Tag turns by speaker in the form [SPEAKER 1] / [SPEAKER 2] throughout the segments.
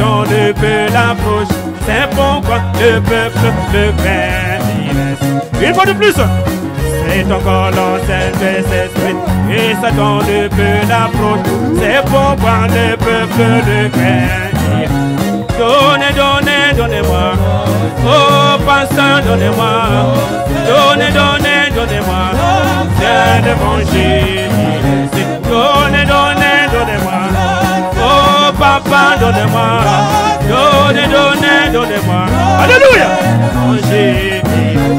[SPEAKER 1] temps de peu l'approche. C'est pourquoi le peuple le craint. Une fois de plus. C'est encore l'ancien de Saint-Esprit. Et Satan de peu l'approche. C'est pourquoi le peuple le craint. Donnez, donnez, donnez-moi. Oh, pasteur, donnez-moi. Donnez, donnez, donnez-moi. C'est l'évangile. Donnez, donnez, donnez-moi. Oh, papa, donnez-moi. Donnez, donnez, donnez-moi. Alléluia. L'évangile,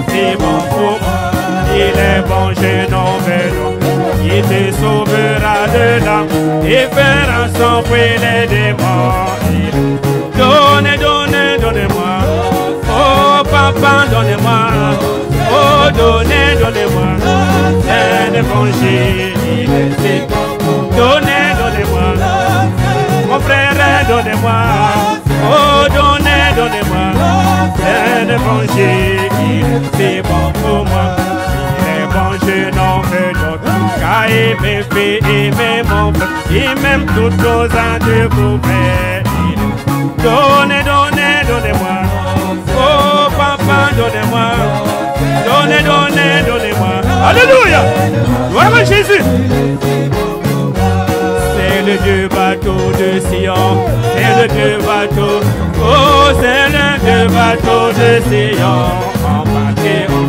[SPEAKER 1] c'est bon pour moi. Il est bon, je n'en veux non. Il te sauvera de l'âme et fera s'enfuir les démons. Donnez, donnez, donnez-moi. Oh, papa, donnez-moi. Oh, donnez, donnez-moi. C'est l'évangile. Donnez, donnez-moi. Mon frère, donnez-moi. Oh, donnez, donnez-moi. C'est l'évangile. C'est bon pour moi. Il est bon, je n'en veux d'autre. Car il me fait aimer mon frère. Il m'aime toutes choses à Dieu pour faire. Donnez, donnez, donnez-moi. Oh, papa, donnez-moi. Donnez, donnez, donnez-moi. Alléluia. Gloire à Jésus. C'est le Dieu bateau de Sion. C'est le Dieu bateau. Oh, c'est le Dieu bateau de Sion. Embarqué en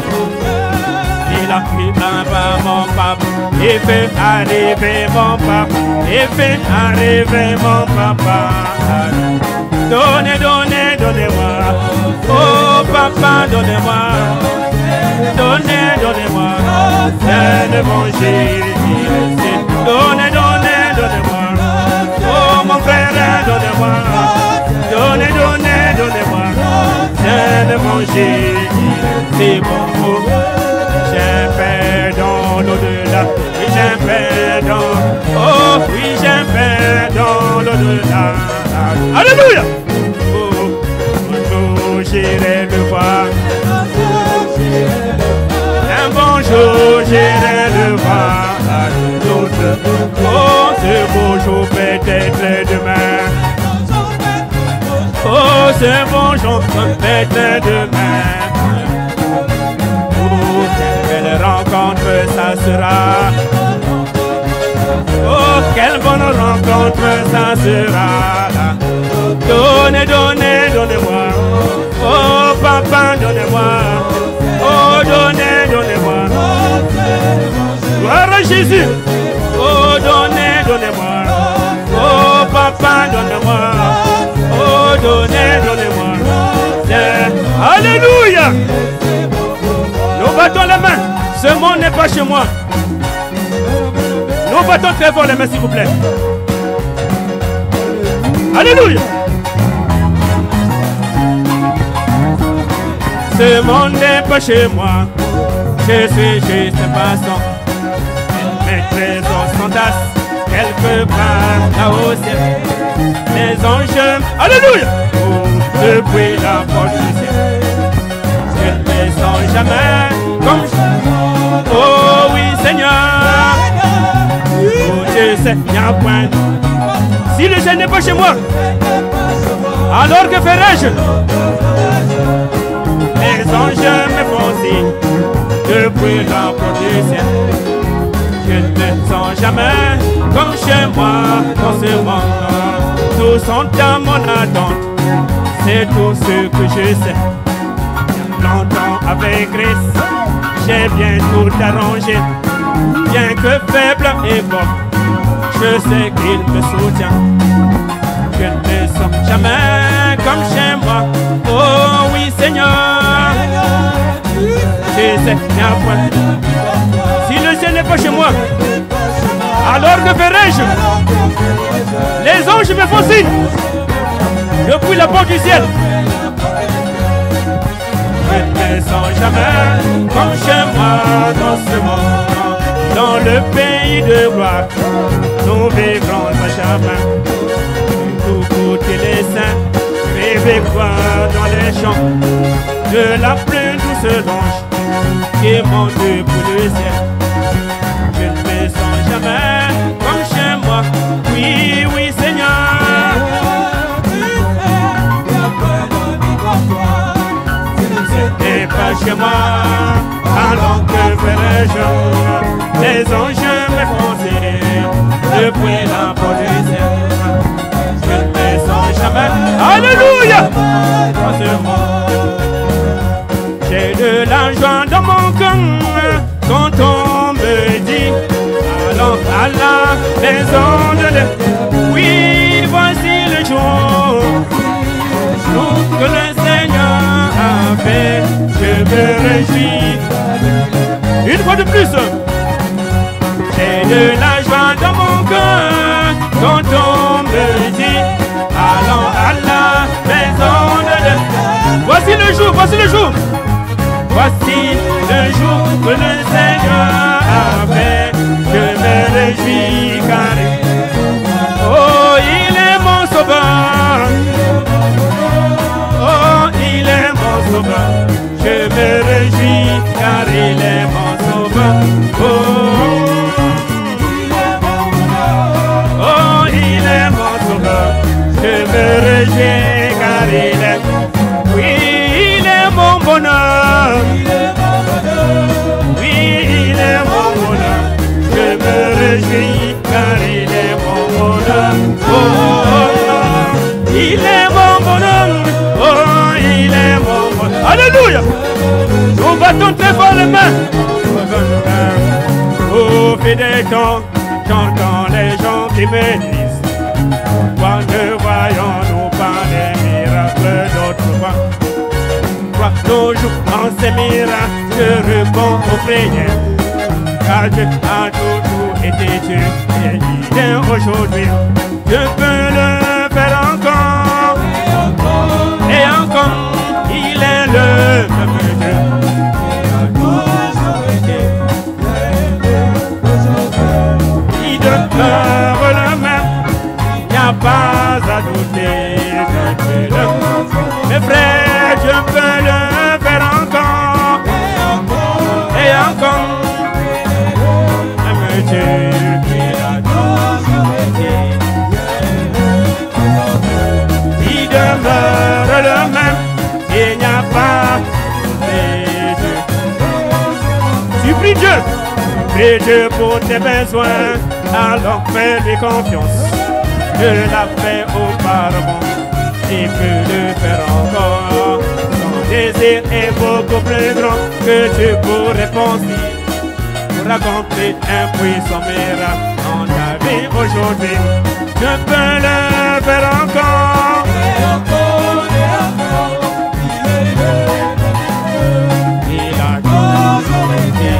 [SPEAKER 1] il a pris un pas mon papa. Il fait arriver mon papa. Il fait arriver mon papa. Donnez, donnez, donnez-moi. Oh, papa, donnez-moi. Donnez, donnez-moi. C'est l'évangile. Donnez, donnez, donnez-moi. Oh, mon frère, donnez-moi. Donnez, donnez, donnez-moi. C'est l'évangile. C'est bon pour moi. J'ai paix dans l'au-delà. Oui, j'ai paix dans. Oh, oui, j'ai paix dans l'au-delà. Alléluia. Oh, bonjour, j'irai le voir. Un bonjour, j'irai le voir. Oh, ce beau jour peut-être demain. Oh, ce bon jour peut-être demain. Oh, quelle rencontre ça sera. Oh, quelle bonne rencontre ça sera là. Donnez, donnez, donnez-moi. Oh, papa, donnez-moi. Oh, donnez, donnez-moi. Gloire à Jésus. Oh, donnez, donnez-moi. Oh, papa, donnez-moi. Oh, donnez, donnez-moi. Alléluia. Nous battons la main. Ce monde n'est pas chez moi. Nous battons très fort les mains, s'il vous plaît. Alléluia. Ce monde n'est pas chez moi. Je suis juste un passant. Mes trésors s'entassent quelque part là-haut ciel. Les anges, alléluia, depuis la porte du ciel. Je ne les sens jamais comme je. Oh oui, Seigneur. Oh, je sais, il n'y a point. Si le ciel n'est pas chez moi, alors que ferai-je? Les anges me font signe depuis la porte du ciel. Je ne me sens jamais comme chez moi dans ce monde. Tous sont à mon attente, c'est tout ce que je sais. Longtemps avec Christ, j'ai bien tout arrangé. Bien que faible et fort, je sais qu'il me soutient. Je ne me sens jamais comme chez moi. Oh oui Seigneur, je sais bien point. Si le ciel n'est pas chez moi, alors que ferai-je? Les anges me font signe depuis la porte du ciel. Je ne me sens jamais comme chez moi dans ce monde. Dans le pays de gloire, nous vivrons à chacun. Tout côté les saints, rêver voir dans les champs de la plus douce ange qui monte pour le ciel. Je ne me sens jamais comme chez moi. Oui, oui, Seigneur. chez moi. Alors que ferais-je? Les anges me font signe depuis la porte du ciel. Je ne me sens jamais. Alléluia! J'ai de la joie dans mon cœur quand on me dit allons à la maison de Dieu. Oui, voici le jour que le Seigneur a fait. Je me réjouis. Une fois de plus. J'ai de la joie dans mon cœur quand on me dit allons à la maison de Dieu. Voici le jour, voici le jour. Voici le jour que le Seigneur a fait. Je me réjouis car oh, il est mon sauveur. Oh, il est mon sauveur. Je me réjouis car il est mon sauveur. Oh, oh, il est mon sauveur. Je me réjouis car il est. Oui, il est mon bonheur. Oui, il est mon bonheur. Je me réjouis car il est mon bonheur. Oh, oh, oh, il est mon bonheur. Oh, il est mon bonheur. Alléluia. Nous battons très fort les mains. Au fil des temps, j'entends les gens qui me disent pourquoi ne voyons-nous pas les miracles d'autrefois? Toujours en ces miracles, je réponds aux prières. Car Dieu a toujours été Dieu et il est aujourd'hui. Je peux le faire encore et encore. Il est le même Dieu. Il demeure le même. Il n'y a pas à douter. Mes frères, je peux le faire encore et encore. Même Dieu, il a toujours été. Il demeure le même. Il n'y a pas de Dieu. Tu pries Dieu. Prie Dieu pour tes besoins. Alors fais-lui confiance. Je l'ai fait auparavant. Il peut le faire encore. Son désir est beaucoup plus grand que tu pourrais penser. Pour accomplir un puissant miracle dans ta vie aujourd'hui. Je peux le faire encore. Et encore, et encore. Il a toujours été.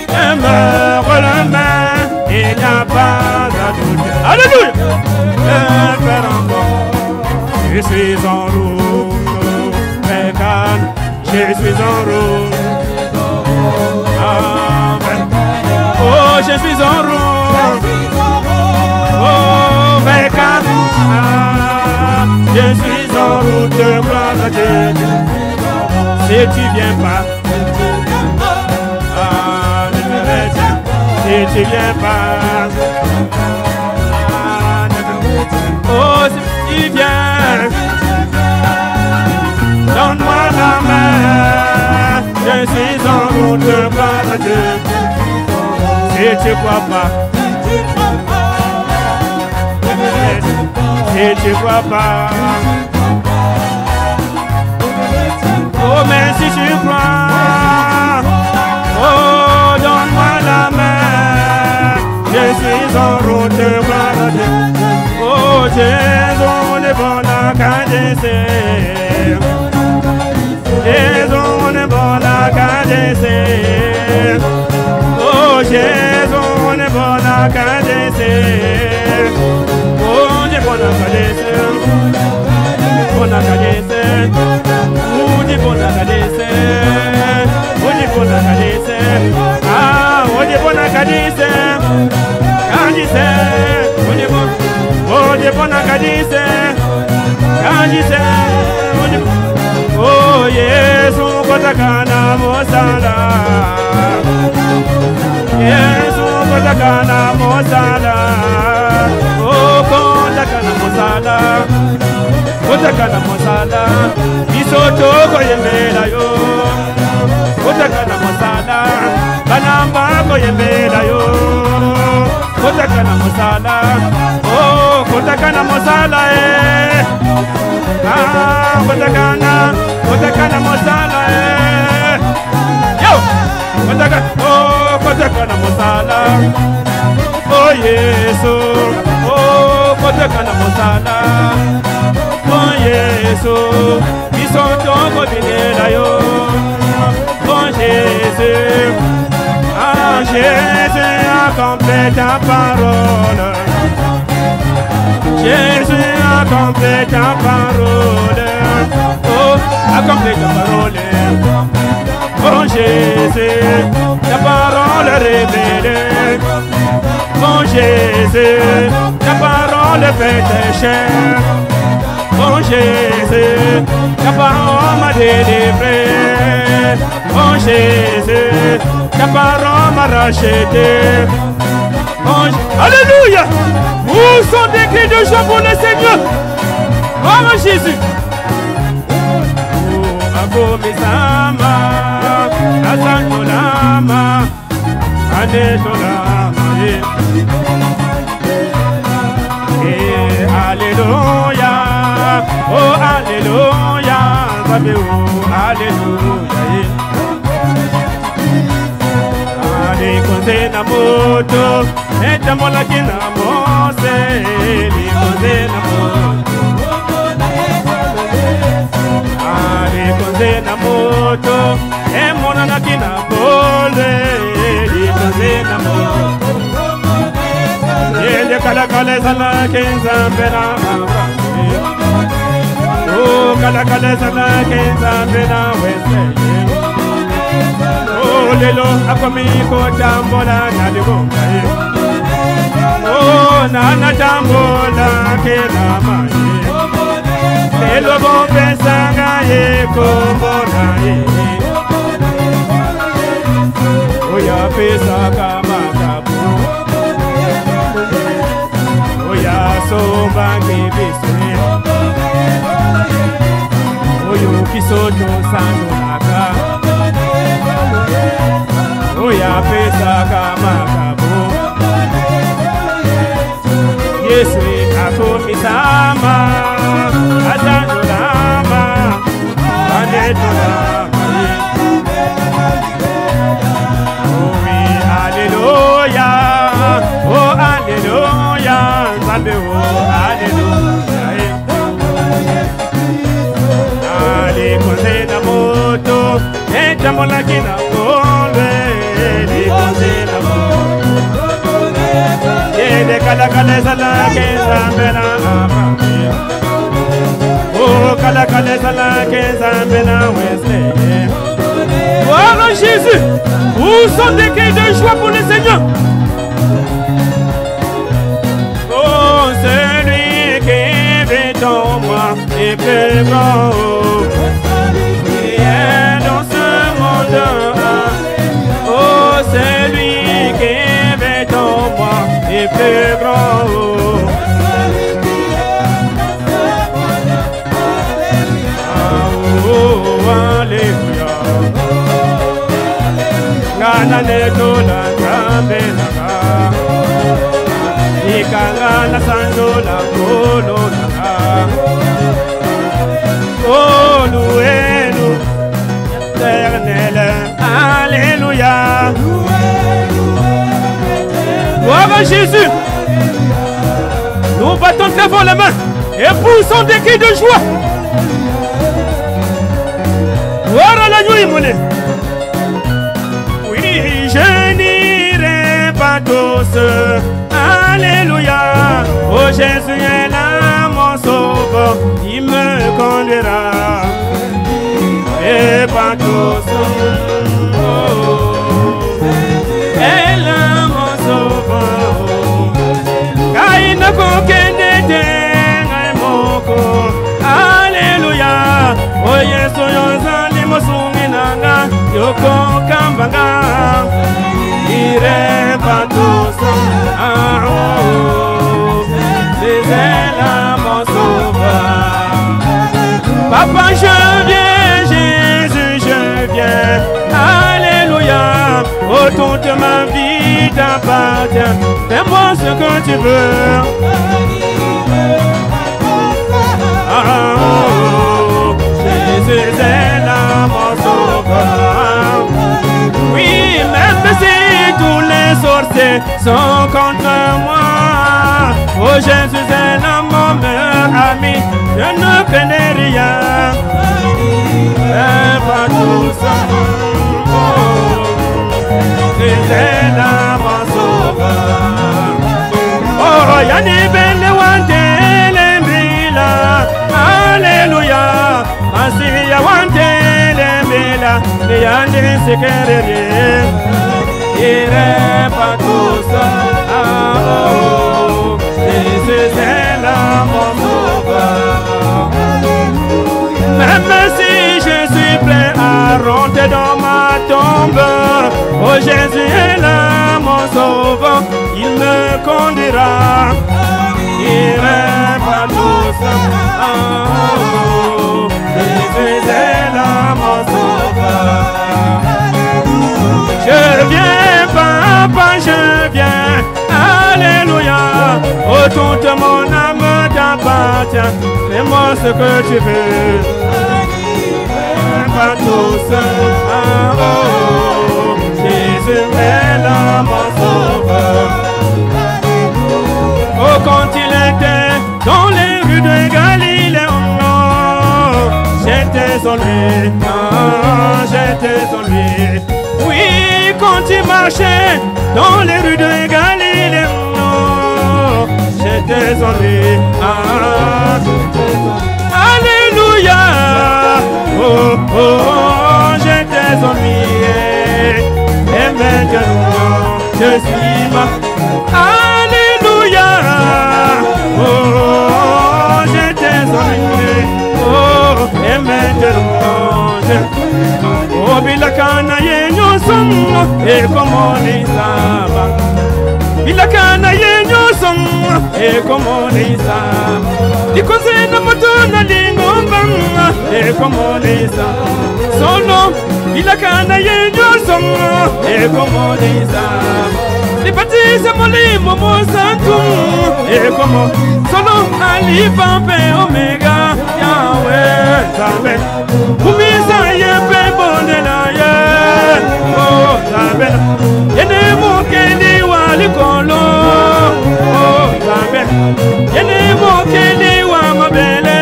[SPEAKER 1] Demeure le même. Il n'y a pas à douter. Alléluia. Faire encore. Je suis en route, Bécane, je suis en route. Amen. Oh, je suis en route. Oh, Bécane, je suis en route, gloire à Dieu. Si tu viens pas, si tu viens pas. Oh, si tu viens, donne-moi la main. Je suis en route, gloire à Dieu. Si tu crois pas, si tu crois pas. Oh, mais si tu crois, oh, donne-moi la main. Je suis en route, gloire à Dieu. Oh, Jésus, ne bon la cadence. Jésus, ne bon la cadence. Oh, Jésus, ne bon la cadence. Oh, ne bon la cadence. Bon la cadence. Oh, ne bon la cadence. Oh, ne bon la cadence. Ah, oh, ne bon la cadence. Cadence. Oh, ne bon. Oh, Dieu, bon acadise, cadise, oh, Yesu, kotakana mosala, Yesu, kotakana mosala, oh, kotakana mosala, Kisoto koyembela yo Kotakana mosala Banamba koyembela yo Kotakana mosala Oh kotakana mosala Ah kotakana mosala Yo kotakana mosala Oh Yesu Oh kotakana mosala Oh Yesu Kisoto koyembela yo Oh Jésus Ah Jésus accomplis ta parole Jésus accomplis ta parole Oh accomplis ta parole Oh Jésus ta parole révélée Oh Jésus ta parole fait tes chair Oh Jésus, ta parole m'a délivré. Oh Jésus, ta parole m'a racheté. Oh, Alléluia! Où sont des cris de joie pour le Seigneur? Oh Jésus! Oh, Akomisama, Asantolama, Adetolama, Alléluia. Oh Alléluia, Zabe oh Alléluia. Ali konze na moto, eta mola kina mose, li konze na moto. Ali konze na moto, e mona na kina bole, li konze na moto. Yende kala kala sala kenza pera. Oh, kala sana kenza pena wese. Oh, lelo akomi ko tambola na libonga. Oh, na tambola ke na mai. Lelo bombe sanga ye kombona ye. Oh, ya pesa kama kabu. Oh, ya soba kibisi. Oyo kisoto sango naka Oya pesa kama kabo Yesu akomisama Azanolama Anetolama Oh oui, Alléluia Oh Alléluia Nzambe oh Alléluia Ali konze na moto Eta mola kina kole Li konze na moto Yede kala kala sala kenza mbena amami Oh kala kala sala kenza mbena wesle Voilà Jésus Où sont des cris de joie pour le Seigneur Oh celui qui vit en moi est plus grand dans ce monde, oh c'est lui qui est en moi et plus grand. Oh alléluia, Gana netola kambela, Ikangana sandola kolola. Oh louez-nous, éternel, alléluia. Gloire à Jésus. Nous battons très fort les mains et poussons des cris de joie. Gloire à la nuit, mon nez. Oui, je n'irai pas tous. Alléluia. Oh Jésus est là, mon sauveur. Il me conduira. Et pas tous. Elle est mon sauveur. Car il ne connaît Alléluia. Oh Yesu yonzali mosuminanga. Yoko kambanga. Ire pas tous. C'est elle mon sauveur. Papa, je viens. t'appartient. Fais-moi ce que tu veux. Oh, Jésus est là, mon sauveur. Oui, même si tous les sorciers sont contre moi. Oh, Jésus est là, mon meilleur ami. Je ne connais rien. Et pas tout ça. Oh, Jésus est là, mon sauveur. Oh, Yanni Ben Wandele Mila. Alléluia. Masiya Wandele Mila. Yanni Sekerere. Iré pas tout ça. Oh, Jésus est là, mon sauveur. Même si je suis prêt à rentrer dans ma tombe, oh Jésus est là, mon sauveur, il me conduira. Il est pas tout ça. Oh, Jésus est là, mon sauveur. Je viens, papa, je viens. Alléluia. Oh, toute mon âme t'appartient. Fais-moi ce que tu veux. Pas tout seul. Oh, Jésus est là, mon sauveur. Oh, quand il était dans les rues de Galilée, oh, j'étais en lui. Oh, j'étais en lui. Oui, quand il marchait dans les rues de Galilée, oh, j'étais en lui. Ah, alléluia. Oh, oh, j'étais ennuyé. Et maintenant, je suis ma. Alléluia. Oh, j'étais ennuyé. Oh, et maintenant, je. Oh, bilakana yenyo son. Et comment les savent. Bilakana yenyo son. Et comment les savent. Les conseils de moto na lingomba. Et comment les savent. Solo. Bilakana yenyo son. Et comment les savent. Les bâtis c'est mon lit, momo santum. Et comment. Solo. Alpha, Omega. Yahweh. Yahweh. Kumisa yepe bonela ye. Oh, Yahweh. Yene mokeli walikolo. Oh, Yahweh. Yene mokeli wa mabele.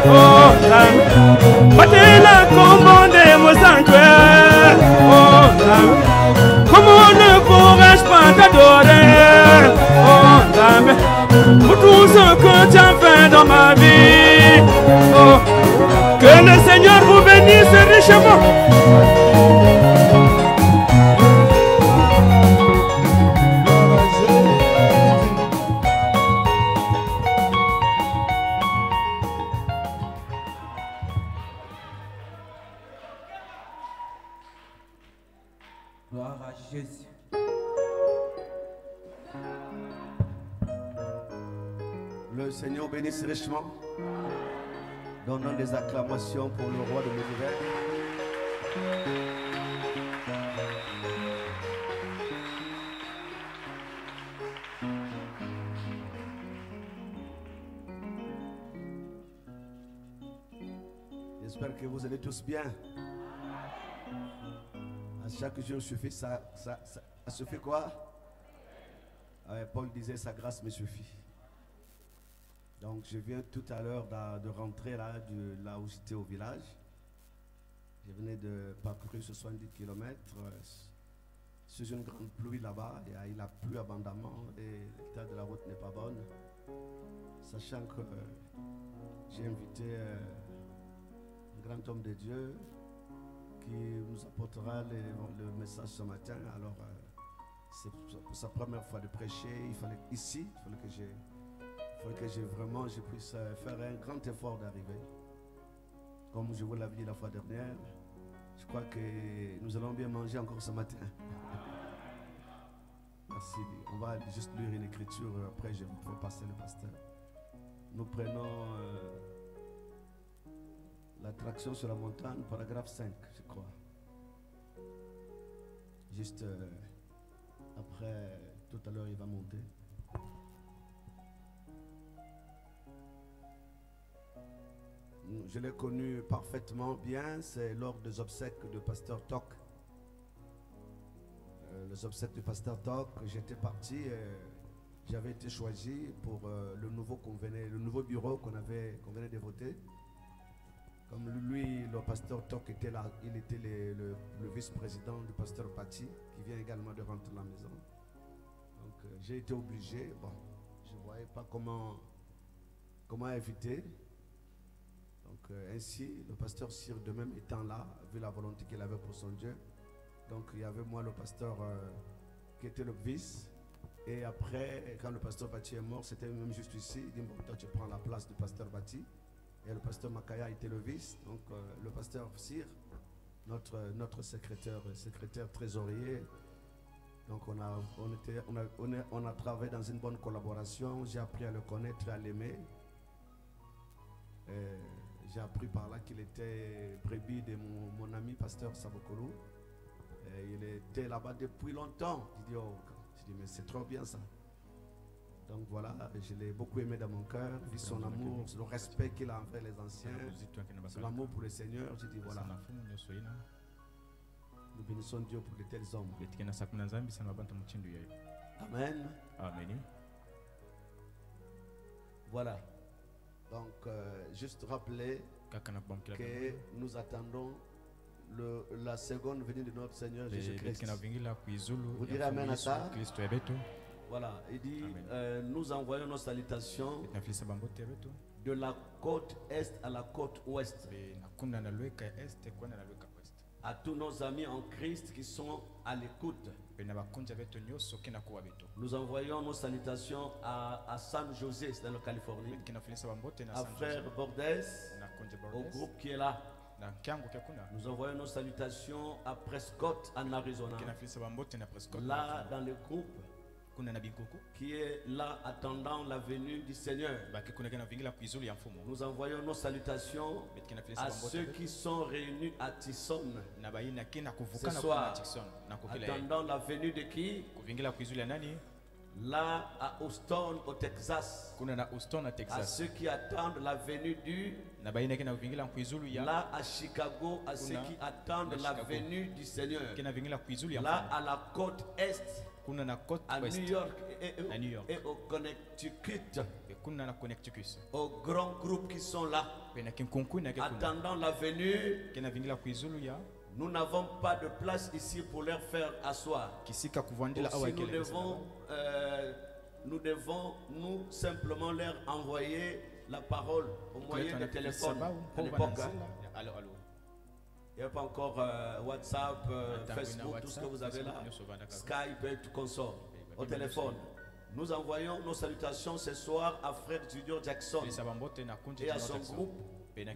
[SPEAKER 1] Oh, Yahweh. Batela commande mo sanctuaire. Oh, Yahweh. Comment ne pourrais-je pas t'adorer? Oh, Yahweh. Pour tout ce que tu as fait dans ma vie. Oh, que le Seigneur vous bénisse richement.
[SPEAKER 2] Gloire à Jésus.
[SPEAKER 3] Le Seigneur bénisse richement. Donnons des acclamations pour le roi de l'univers. J'espère que vous allez tous bien. À chaque jour suffit ça suffit quoi? Paul disait sa grâce me suffit. Donc je viens tout à l'heure de rentrer là où j'étais au village. Je venais de parcourir 70 km sous une grande pluie là-bas. Il a plu abondamment et l'état de la route n'est pas bonne. Sachant que j'ai invité un grand homme de Dieu qui nous apportera le message ce matin. Alors c'est pour sa première fois de prêcher. Il fallait que je puisse faire un grand effort d'arriver. Comme je vous l'avais dit la fois dernière, je crois que nous allons bien manger encore ce matin. Merci. On va juste lire une écriture, après je vous fais passer le pasteur. Nous prenons l'attraction sur la montagne, paragraphe 5, je crois. Juste Après, tout à l'heure, il va monter. Je l'ai connu parfaitement bien, c'est lors des obsèques de Pasteur Toc. Les obsèques du Pasteur Toc, j'étais parti, j'avais été choisi pour le nouveau bureau qu'on venait de voter. Comme lui, le Pasteur Toc était là, il était le vice-président du Pasteur Pati, qui vient également de rentrer à la maison. Donc j'ai été obligé, bon, je ne voyais pas comment éviter. Donc ainsi, le pasteur Cyr de même étant là, vu la volonté qu'il avait pour son Dieu. Donc il y avait moi, le pasteur qui était le vice. Et après, quand le pasteur Bati est mort, c'était même juste ici. Il dit, bon, toi tu prends la place du pasteur Bati. Et le pasteur Makaya était le vice. Donc le pasteur Cyr, notre secrétaire trésorier. Donc on a travaillé dans une bonne collaboration. J'ai appris à le connaître et à l'aimer. J'ai appris par là qu'il était brebis de mon ami pasteur Sabokolo. Il était là-bas depuis longtemps. Je dis, mais c'est trop bien ça. Donc voilà, je l'ai beaucoup aimé dans mon cœur, vu son amour, le respect qu'il a envers les anciens, son amour pour le Seigneur. Je dis voilà, nous bénissons Dieu pour de tels hommes. Amen.
[SPEAKER 1] Amen.
[SPEAKER 3] Voilà. Donc, juste rappeler que nous attendons la seconde venue de notre Seigneur Jésus-Christ. Vous direz Amen à ça? Voilà, il dit, nous envoyons nos salutations de la côte est à la côte ouest. À tous nos amis en Christ qui sont à l'écoute. Nous envoyons nos salutations à San José, dans la Californie, à Frère Bordes, au groupe qui est là. Nous envoyons nos salutations à Prescott, en Arizona, là dans le groupe qui est là attendant la venue du Seigneur. Nous envoyons nos salutations à ceux qui sont réunis à Tisson ce soir, attendant la venue de qui? Là à Houston au Texas, à ceux qui attendent la venue du là à Chicago, à ceux qui attendent la venue du Seigneur, là à la côte est, à New York et au Connecticut, aux grands groupes qui sont là attendant la venue. Nous n'avons pas de place ici pour leur faire asseoir. Aussi, nous devons nous simplement leur envoyer la parole au moyen de téléphone. À l'époque, il n'y a pas encore WhatsApp, Facebook, tout ce que vous avez là, Skype et tout consort au téléphone. Nous envoyons nos salutations ce soir à Frère Junior Jackson et à son groupe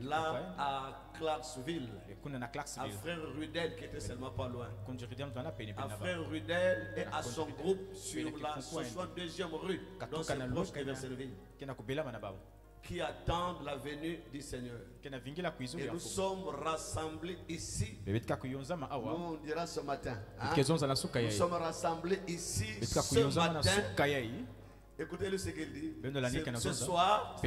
[SPEAKER 3] là à Clarksville, à Frère Rudel qui était seulement pas loin, à Frère Rudel et à son groupe sur la 62e rue, dans ce proche qui va servir, qui attendent la venue du Seigneur. Et nous sommes rassemblés ici. Nous, on dira ce matin, hein? Nous sommes rassemblés ici ce matin. Écoutez-le ce qu'il dit. Ce soir,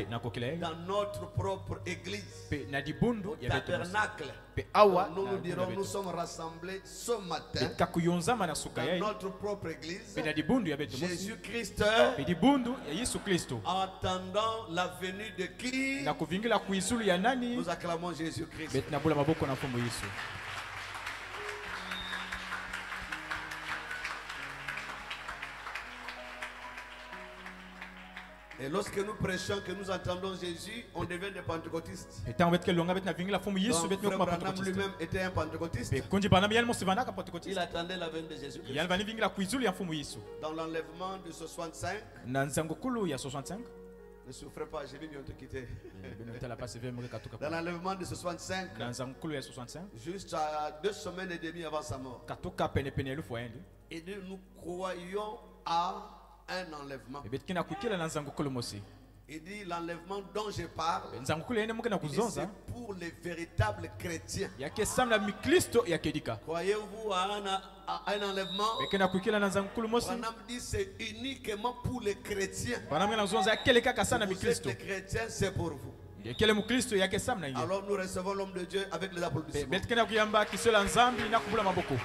[SPEAKER 3] dans notre propre église, tabernacle, nous dirons, nous sommes rassemblés ce matin dans notre propre église. Jésus-Christ, attendant la venue de qui? Nous acclamons Jésus-Christ. Et lorsque nous prêchons, que nous entendons Jésus, on devient des pentecôtistes. Donc Frère Branham lui-même était un pentecôtiste. Il attendait la venue de Jésus-Christ. Dans l'enlèvement de 65, ne souffrez pas, j'ai vu bientôt quitter. Dans l'enlèvement de 65, juste à 2 semaines et demie avant sa mort, et nous croyons à un enlèvement. Il dit l'enlèvement dont je parle,
[SPEAKER 1] nzangukulu yene muke na
[SPEAKER 3] il dit,
[SPEAKER 1] kuzonza
[SPEAKER 3] c'est pour les véritables chrétiens.
[SPEAKER 1] yake samla mikristo yakedika
[SPEAKER 3] Croyez-vous à un enlèvement?
[SPEAKER 1] bekena kuikila na nzangukulu mosi
[SPEAKER 3] Branham dit c'est uniquement pour les chrétiens.
[SPEAKER 1] banamuke na kuzonza yakele kaka sana
[SPEAKER 3] Vous êtes
[SPEAKER 1] mikristo
[SPEAKER 3] les chrétiens, c'est pour vous.
[SPEAKER 1] yakele mukristo yake samna ye
[SPEAKER 3] Alors nous recevons l'homme de Dieu avec les applaudissements.
[SPEAKER 1] betkena kuyamba kisola nzambi na kubula maboko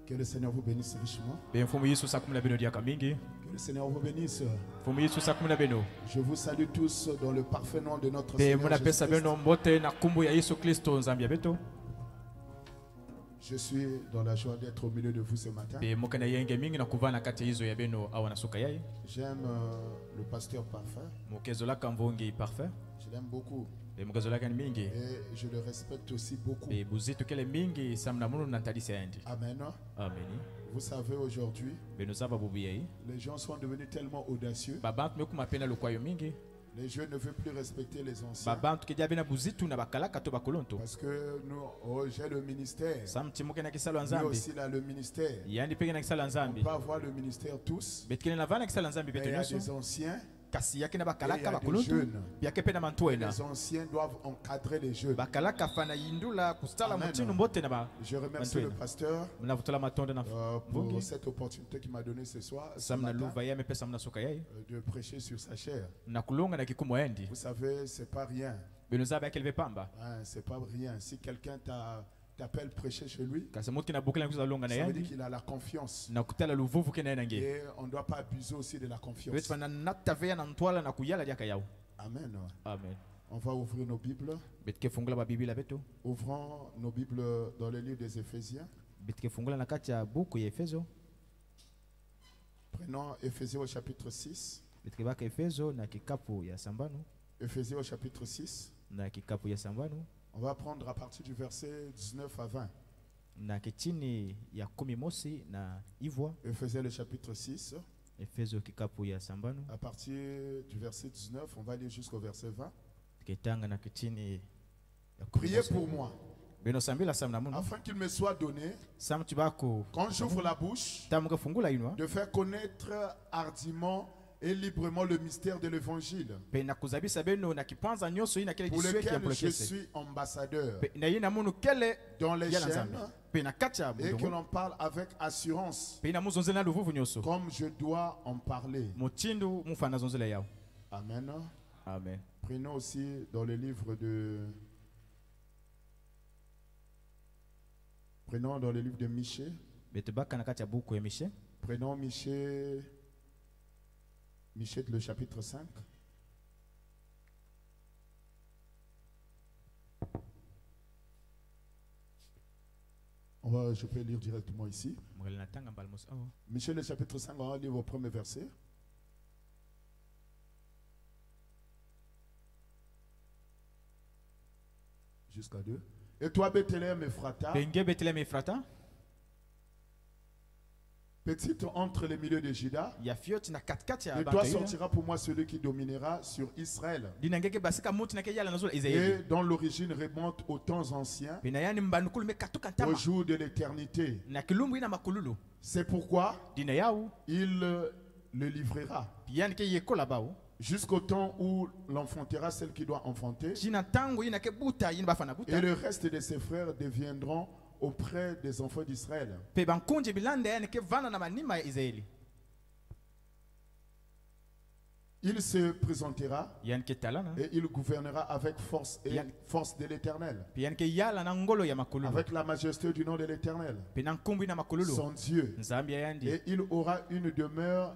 [SPEAKER 4] Que le Seigneur vous bénisse richement.
[SPEAKER 1] be mfumu yesu sakumula beno diaka mingi
[SPEAKER 4] Que le Seigneur vous bénisse.
[SPEAKER 1] mfumu yesu sakumula beno
[SPEAKER 4] Je vous salue tous dans le parfait nom de notre
[SPEAKER 1] be
[SPEAKER 4] Seigneur
[SPEAKER 1] munapesa
[SPEAKER 4] Jésus-Christ.
[SPEAKER 1] beno mbote na kumbu ya yesu kristo nzambi ya beto
[SPEAKER 4] Je suis dans la joie d'être au milieu de vous ce matin.
[SPEAKER 1] be mukana yenge mingi na kuvana kati hizo ya beno awa nasuka yaye
[SPEAKER 4] J'aime le pasteur parfait.
[SPEAKER 1] mukezo laka mvungi parfait
[SPEAKER 4] Je l'aime beaucoup.
[SPEAKER 1] be mukezo laka ni mingi
[SPEAKER 4] Et je le respecte aussi beaucoup.
[SPEAKER 1] be buzitu kele mingi samna munu na ntalisa yandi
[SPEAKER 4] Amen.
[SPEAKER 1] ameni
[SPEAKER 4] Vous savez, aujourd'hui,
[SPEAKER 1] beno zaba bubu yayi
[SPEAKER 4] les gens sont devenus tellement audacieux.
[SPEAKER 1] babantu mekuma pena lukwayo mingi
[SPEAKER 4] Les jeunes ne veulent plus respecter les anciens.
[SPEAKER 1] babantu kedia bena buzitu na bakalaka to bakolonto
[SPEAKER 4] Parce que nous, j'ai le ministère.
[SPEAKER 1] samti muke na kisalo
[SPEAKER 4] Lui
[SPEAKER 1] nzambi
[SPEAKER 4] aussi, il a le ministère.
[SPEAKER 1] yandi peke na kisalo
[SPEAKER 4] On
[SPEAKER 1] nzambi
[SPEAKER 4] peut avoir le ministère tous.
[SPEAKER 1] betkele na vana kisalo nzambi
[SPEAKER 4] Mais
[SPEAKER 1] beto
[SPEAKER 4] il y a
[SPEAKER 1] nyonso
[SPEAKER 4] des anciens.
[SPEAKER 1] kasi yake na
[SPEAKER 4] Et il y
[SPEAKER 1] bakalaka
[SPEAKER 4] a des
[SPEAKER 1] bakolonto
[SPEAKER 4] jeunes.
[SPEAKER 1] byake pe na mantuena
[SPEAKER 4] Les anciens doivent encadrer les jeunes.
[SPEAKER 1] bakalaka fana yindula kusala
[SPEAKER 4] Amen.
[SPEAKER 1] mutinu mbote na ba
[SPEAKER 4] Je remercie le pasteur
[SPEAKER 1] mnavutula matonde na
[SPEAKER 4] pour
[SPEAKER 1] mvungi
[SPEAKER 4] cette opportunité qu'il m'a donnée ce soir, ce
[SPEAKER 1] samna
[SPEAKER 4] matin,
[SPEAKER 1] luva yame pesa mna soka yayi
[SPEAKER 4] de prêcher sur sa chair.
[SPEAKER 1] na kulunga na kikumo endi
[SPEAKER 4] Vous savez, c'est pas rien.
[SPEAKER 1] beno zaba yake leve pamba
[SPEAKER 4] Hein, c'est pas rien. Si quelqu'un t'appelle prêcher chez lui,
[SPEAKER 1] kasi muti na bukela kuza lunga na
[SPEAKER 4] ça veut dire
[SPEAKER 1] yandi
[SPEAKER 4] qu'il a la confiance.
[SPEAKER 1] na kutala luvuvu kena nange
[SPEAKER 4] Et on ne doit pas abuser aussi de la
[SPEAKER 1] wetu
[SPEAKER 4] confiance.
[SPEAKER 1] fana natavea na ntwala na kuyala diaka yao
[SPEAKER 4] Amen.
[SPEAKER 1] amen
[SPEAKER 4] On va ouvrir nos Bibles.
[SPEAKER 1] betike fungula ba biblia beto
[SPEAKER 4] Ouvrons nos Bibles dans le livre des Éphésiens.
[SPEAKER 1] betike fungula na kati ya buku ya efeso
[SPEAKER 4] Prenons Éphésiens au chapitre 6.
[SPEAKER 1] betike baka efeso na kikapu ya sambano
[SPEAKER 4] Éphésiens au chapitre 6.
[SPEAKER 1] na kikapu ya sambano
[SPEAKER 4] On va prendre à partir du verset 19 à 20.
[SPEAKER 1] na kichini ya 11 na ivwa
[SPEAKER 4] Éphésiens le chapitre 6.
[SPEAKER 1] efeso kikapu ya sambano
[SPEAKER 4] À partir du verset 19, on va lire jusqu'au verset 20.
[SPEAKER 1] ketanga na kichini ya
[SPEAKER 4] Priez
[SPEAKER 1] 11.
[SPEAKER 4] pour moi,
[SPEAKER 1] beno sambila samna muno
[SPEAKER 4] afin qu'il me soit donné,
[SPEAKER 1] sam tibako
[SPEAKER 4] quand j'ouvre la bouche,
[SPEAKER 1] tamuka fungula inwa
[SPEAKER 4] de faire connaître hardiment et librement le mystère de l'évangile,
[SPEAKER 1] pe na kuzabisa beno na kipanza nyonso ina kele
[SPEAKER 4] pour
[SPEAKER 1] kisweki ya
[SPEAKER 4] lequel je
[SPEAKER 1] mbolokese
[SPEAKER 4] suis ambassadeur
[SPEAKER 1] pe na yina munu kele
[SPEAKER 4] dans les
[SPEAKER 1] ya na nzambe
[SPEAKER 4] chaînes,
[SPEAKER 1] pe na kati ya
[SPEAKER 4] et que
[SPEAKER 1] budongo
[SPEAKER 4] l'on parle avec assurance,
[SPEAKER 1] pe na muzonze na luvuvu nyonso
[SPEAKER 4] comme je dois en parler.
[SPEAKER 1] mutindu mufana zonzela yao
[SPEAKER 4] Amen.
[SPEAKER 1] amen
[SPEAKER 4] Prenons aussi dans le livre de... Prenons dans le livre de Michée.
[SPEAKER 1] bete baka na kati ya buku ya mishe
[SPEAKER 4] Prenons Michée, Michée le chapitre 5. Je peux lire directement ici.
[SPEAKER 1] mugale na tanga mbala mos awa
[SPEAKER 4] Michée le chapitre 5, on va lire au premier verset. Jusqu'à 2. Et toi, Bethléem Ephrata,
[SPEAKER 1] penge betelem efrata
[SPEAKER 4] petite entre les milieux de Juda,
[SPEAKER 1] ya fioti na katikati ya
[SPEAKER 4] de toi
[SPEAKER 1] bantu yuna
[SPEAKER 4] sortira pour moi celui qui dominera sur Israël,
[SPEAKER 1] dina ngeke basika muti na ke yala nazola israeli
[SPEAKER 4] et dont l'origine remonte aux temps anciens,
[SPEAKER 1] pe na yani mbandukulu me katuka
[SPEAKER 4] au
[SPEAKER 1] ntama
[SPEAKER 4] jour de l'éternité.
[SPEAKER 1] na kilumbu ina makululu
[SPEAKER 4] C'est pourquoi
[SPEAKER 1] dina yao
[SPEAKER 4] il le livrera
[SPEAKER 1] yani ke yekola bao
[SPEAKER 4] jusqu'au temps où l'enfantera celle qui doit enfanter,
[SPEAKER 1] jina tangu ina ke buta yina bafana
[SPEAKER 4] et
[SPEAKER 1] buta
[SPEAKER 4] le reste de ses frères deviendront auprès des enfants d'Israël.
[SPEAKER 1] pe bankunje bilanda yani ke vana na manima ya israeli
[SPEAKER 4] Il se présentera
[SPEAKER 1] yani ke talana
[SPEAKER 4] et il gouvernera avec force et
[SPEAKER 1] Yann.
[SPEAKER 4] force de l'Éternel,
[SPEAKER 1] pe yani ke yala na ngolo ya makululu
[SPEAKER 4] avec la majesté du nom de l'Éternel,
[SPEAKER 1] pe na nkumbu ina makululu
[SPEAKER 4] son Dieu.
[SPEAKER 1] nzambi ya yandi
[SPEAKER 4] Et il aura une demeure